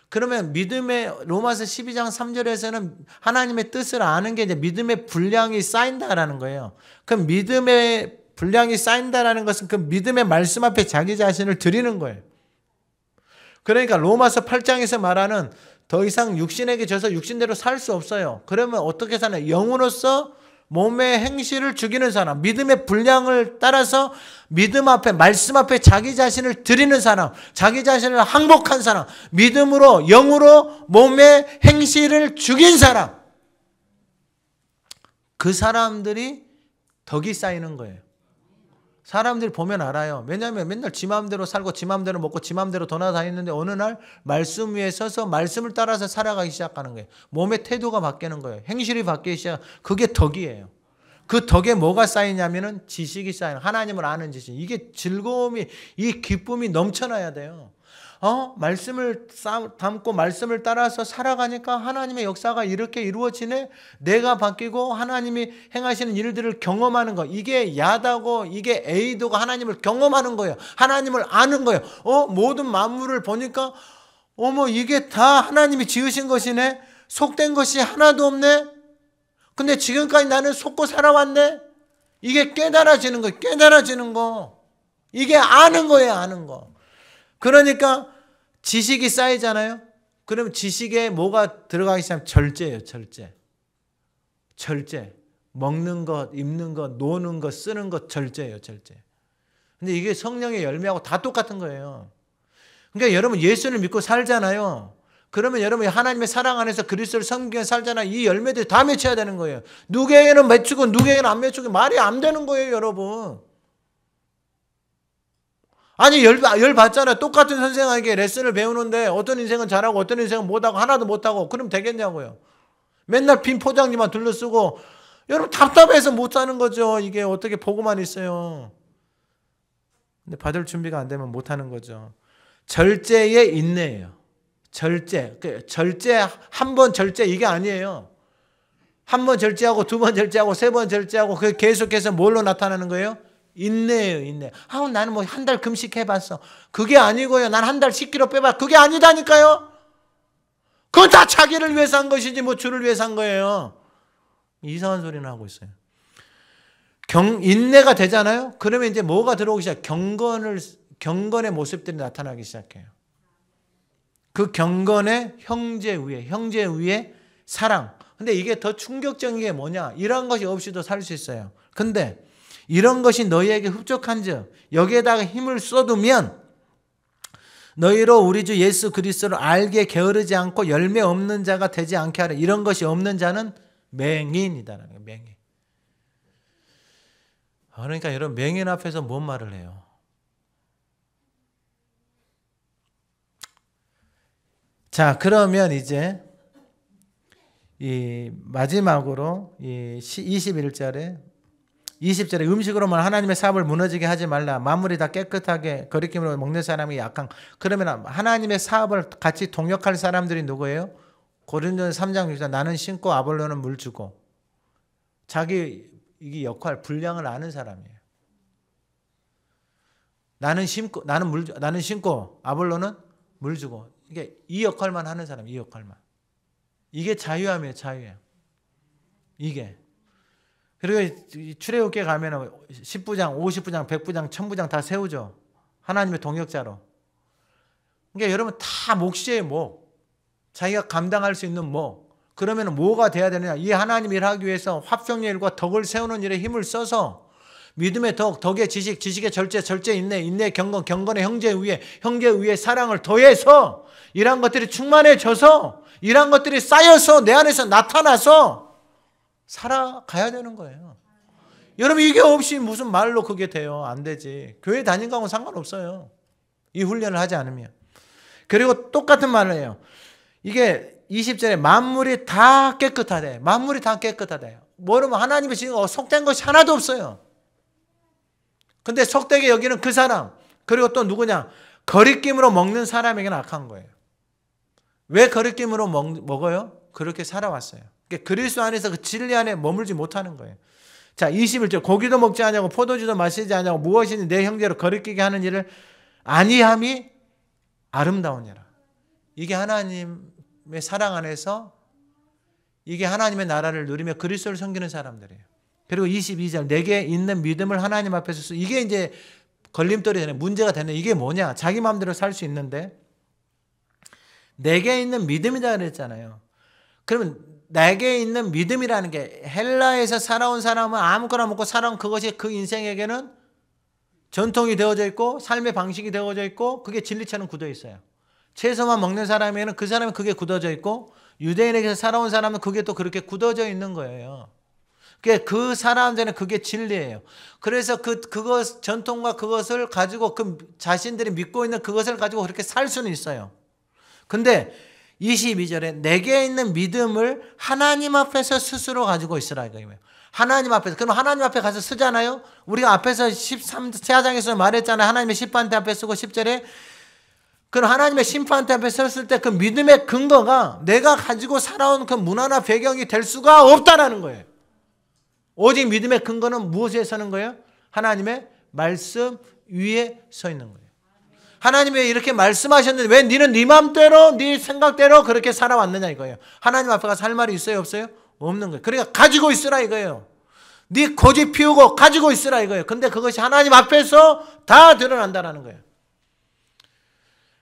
그러면 믿음의, 로마서 12장 3절에서는 하나님의 뜻을 아는 게 이제 믿음의 분량이 쌓인다라는 거예요. 그럼 믿음의 분량이 쌓인다라는 것은 그 믿음의 말씀 앞에 자기 자신을 드리는 거예요. 그러니까 로마서 8장에서 말하는 더 이상 육신에게 져서 육신대로 살 수 없어요. 그러면 어떻게 사나요? 영으로서 몸의 행실을 죽이는 사람, 믿음의 분량을 따라서 믿음 앞에, 말씀 앞에 자기 자신을 드리는 사람, 자기 자신을 항복한 사람, 믿음으로, 영으로 몸의 행실을 죽인 사람, 그 사람들이 덕이 쌓이는 거예요. 사람들이 보면 알아요. 왜냐하면 맨날 지 마음대로 살고 지 마음대로 먹고 지 마음대로 돌아다니는데 어느 날 말씀 위에 서서 말씀을 따라서 살아가기 시작하는 거예요. 몸의 태도가 바뀌는 거예요. 행실이 바뀌기 시작. 그게 덕이에요. 그 덕에 뭐가 쌓이냐면은 지식이 쌓이는, 하나님을 아는 지식. 이게 즐거움이, 이 기쁨이 넘쳐나야 돼요. 말씀을 담고 말씀을 따라서 살아가니까 하나님의 역사가 이렇게 이루어지네. 내가 바뀌고 하나님이 행하시는 일들을 경험하는 거. 이게 야다고, 이게 에이도가 하나님을 경험하는 거예요. 하나님을 아는 거예요. 모든 만물을 보니까 어머, 이게 다 하나님이 지으신 것이네. 속된 것이 하나도 없네. 근데 지금까지 나는 속고 살아왔네. 이게 깨달아지는 거, 깨달아지는 거. 이게 아는 거예요, 아는 거. 그러니까 지식이 쌓이잖아요. 그러면 지식에 뭐가 들어가기 시작하면 절제예요. 절제. 먹는 것, 입는 것, 노는 것, 쓰는 것 절제예요. 절제. 근데 이게 성령의 열매하고 다 똑같은 거예요. 그러니까 여러분 예수를 믿고 살잖아요. 그러면 여러분이 하나님의 사랑 안에서 그리스도를 섬기며 살잖아요. 이 열매들이 다 맺혀야 되는 거예요. 누구에게는 맺히고 누구에게는 안 맺히고 말이 안 되는 거예요, 여러분. 아니 열 받잖아요. 똑같은 선생에게 레슨을 배우는데 어떤 인생은 잘하고 어떤 인생은 못하고 하나도 못하고, 그럼 되겠냐고요. 맨날 빈 포장지만 둘러쓰고 여러분 답답해서 못하는 거죠. 이게 어떻게 보고만 있어요. 근데 받을 준비가 안 되면 못하는 거죠. 절제의 인내예요. 절제. 한 번 절제 이게 아니에요. 한 번 절제하고 두 번 절제하고 세 번 절제하고 그게 계속해서 뭘로 나타나는 거예요? 인내예요, 인내. 나는 뭐 한 달 금식 해봤어. 그게 아니고요. 난 한 달 10kg 빼봤어. 그게 아니다니까요. 그건 다 자기를 위해서 한 것이지 뭐 주를 위해서 한 거예요. 이상한 소리는 하고 있어요. 인내가 되잖아요. 그러면 이제 뭐가 들어오기 시작? 경건의 모습들이 나타나기 시작해요. 그 경건의 형제 위에 사랑. 근데 이게 더 충격적인 게 뭐냐? 이런 것이 없이도 살 수 있어요. 근데 이런 것이 너희에게 흡족한즉 여기에다가 힘을 쏟으면 너희로 우리 주 예수 그리스도를 알게 게으르지 않고 열매 없는 자가 되지 않게 하라. 이런 것이 없는 자는 맹인이다라는 거예요. 맹인. 그러니까 여러분 맹인 앞에서 뭔 말을 해요? 자, 그러면 이제 이 마지막으로 이 20절에 음식으로만 하나님의 사업을 무너지게 하지 말라. 만물이 다 깨끗하게 거리낌으로 먹는 사람이 약한. 그러면 하나님의 사업을 같이 동역할 사람들이 누구예요? 고린도전서 3장 6절 나는 심고 아볼로는 물 주고. 자기 이게 역할 분량을 아는 사람이에요. 나는 심고 아볼로는 물 주고. 이게 이 역할만 하는 사람, 이 역할만. 이게 자유함이에요, 자유함. 이게. 그리고 출애굽기에 가면 10부장, 50부장, 100부장, 1000부장 다 세우죠. 하나님의 동역자로. 그러니까 여러분 다 몫이에요, 목. 자기가 감당할 수 있는 목. 그러면 뭐가 돼야 되느냐? 이 하나님 일하기 위해서 합성의 일과 덕을 세우는 일에 힘을 써서 믿음의 덕, 덕의 지식, 지식의 절제, 절제 인내, 인내의 경건, 경건의 형제 위에 사랑을 더해서 이러한 것들이 충만해져서 이러한 것들이 쌓여서 내 안에서 나타나서 살아가야 되는 거예요. 여러분 이게 없이 무슨 말로 그게 돼요? 안 되지. 교회 다닌 거하고 상관없어요. 이 훈련을 하지 않으면. 그리고 똑같은 말을 해요. 이게 20절에 만물이 다 깨끗하대. 만물이 다 깨끗하대. 뭐라면 하나님이 지금 속된 것이 하나도 없어요. 근데 속되게 여기는 그 사람, 그리고 또 누구냐? 거리낌으로 먹는 사람에게는 악한 거예요. 왜 거리낌으로 먹어요? 그렇게 살아왔어요. 그러니까 그리스도 안에서 그 진리 안에 머물지 못하는 거예요. 자, 21절 고기도 먹지 아니하고 포도주도 마시지 아니하고 무엇이니 내 형제로 거리끼게 하는 일을 아니함이 아름다우니라. 이게 하나님의 사랑 안에서 이게 하나님의 나라를 누리며 그리스도를 섬기는 사람들이에요. 그리고 22절 내게 있는 믿음을 하나님 앞에서 쓰. 이게 이제 걸림돌이 되네. 문제가 되네. 이게 뭐냐? 자기 마음대로 살 수 있는데 내게 있는 믿음이다 그랬잖아요. 그러면 내게 있는 믿음이라는 게 헬라에서 살아온 사람은 아무거나 먹고 살아온 그것이 그 인생에게는 전통이 되어져 있고 삶의 방식이 되어져 있고 그게 진리처럼 굳어 있어요. 채소만 먹는 사람에게는 그 사람은 그게 굳어져 있고 유대인에게서 살아온 사람은 그게 또 그렇게 굳어져 있는 거예요. 그 사람들은 그게 진리예요. 그래서 그것 전통과 그것을 가지고 그 자신들이 믿고 있는 그것을 가지고 그렇게 살 수는 있어요. 근데 22절에 내게 있는 믿음을 하나님 앞에서 스스로 가지고 있으라 이거예요. 하나님 앞에서. 그럼 하나님 앞에 가서 쓰잖아요. 우리가 앞에서 13장에서 말했잖아요. 하나님의 심판대 앞에 쓰고 10절에 그럼 하나님의 심판대 앞에 섰을 때 그 믿음의 근거가 내가 가지고 살아온 그 문화나 배경이 될 수가 없다라는 거예요. 오직 믿음의 근거는 무엇에 서는 거예요? 하나님의 말씀 위에 서 있는 거예요. 하나님이 왜 이렇게 말씀하셨는데 왜 너는 네 마음대로 네 생각대로 그렇게 살아왔느냐 이거예요. 하나님 앞에 가서 할 말이 있어요 없어요? 없는 거예요. 그러니까 가지고 있으라 이거예요. 네 고집 피우고 가지고 있으라 이거예요. 근데 그것이 하나님 앞에서 다 드러난다는 거예요.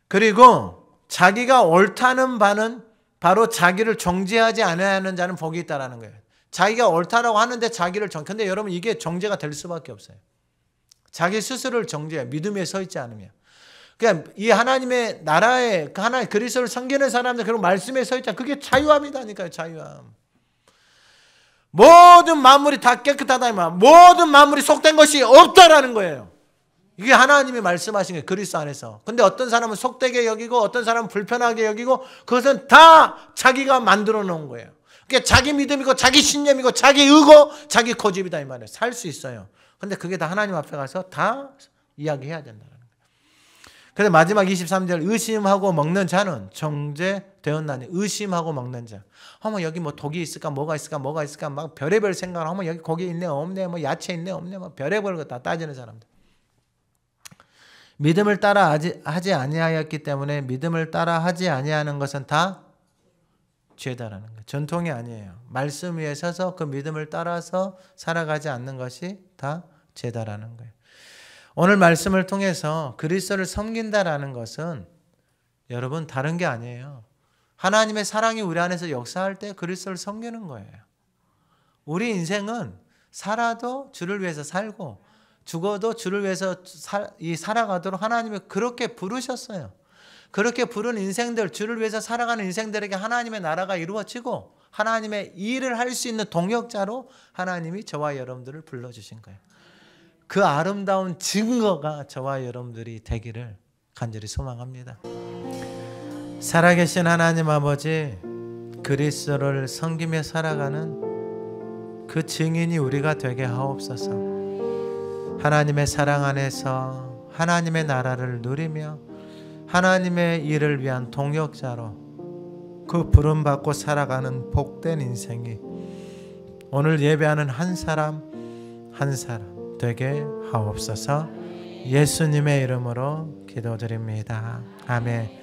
그리고 자기가 옳다는 바는 바로 자기를 정죄하지 않아야 자는 복이 있다는 거예요. 자기가 옳다라고 하는데 자기를 근데 여러분 이게 정죄가 될 수밖에 없어요. 자기 스스로를 정죄해 믿음에 서 있지 않으면. 그러니까 이 하나님의 나라에 하나님 그리스도를 섬기는 사람들 그리고 말씀에 서 있잖아요. 그게 자유함이다니까요. 자유함. 모든 만물이 다 깨끗하다 이 말. 모든 만물이 속된 것이 없다라는 거예요. 이게 하나님이 말씀하신 게 그리스도 안에서. 근데 어떤 사람은 속되게 여기고 어떤 사람은 불편하게 여기고 그것은 다 자기가 만들어 놓은 거예요. 그게 자기 믿음이고 자기 신념이고 자기 의고 자기 고집이다 이 말이에요. 살 수 있어요. 근데 그게 다 하나님 앞에 가서 다 이야기해야 된다는 거예요. 그래서 마지막 23절 의심하고 먹는 자는 정죄되었나니. 의심하고 먹는 자. 어머 여기 뭐 독이 있을까 뭐가 있을까 뭐가 있을까 막 별의별 생각을 어머 여기 고기 있네 없네 뭐 야채 있네 없네 뭐 별의별 거 다 따지는 사람들. 믿음을 따라 하지 아니하였기 때문에 믿음을 따라 하지 아니하는 것은 다 죄다라는 거예요. 전통이 아니에요. 말씀 위에 서서 그 믿음을 따라서 살아가지 않는 것이 다 죄다라는 거예요. 오늘 말씀을 통해서 그리스도를 섬긴다라는 것은 여러분 다른 게 아니에요. 하나님의 사랑이 우리 안에서 역사할 때 그리스도를 섬기는 거예요. 우리 인생은 살아도 주를 위해서 살고 죽어도 주를 위해서 살아가도록 하나님이 그렇게 부르셨어요. 그렇게 부른 인생들, 주를 위해서 살아가는 인생들에게 하나님의 나라가 이루어지고 하나님의 일을 할 수 있는 동역자로 하나님이 저와 여러분들을 불러주신 거예요. 그 아름다운 증거가 저와 여러분들이 되기를 간절히 소망합니다. 살아계신 하나님 아버지, 그리스도를 섬기며 살아가는 그 증인이 우리가 되게 하옵소서. 하나님의 사랑 안에서 하나님의 나라를 누리며 하나님의 일을 위한 동역자로 그 부름받고 살아가는 복된 인생이 오늘 예배하는 한 사람 한 사람 되게 하옵소서. 예수님의 이름으로 기도드립니다. 아멘.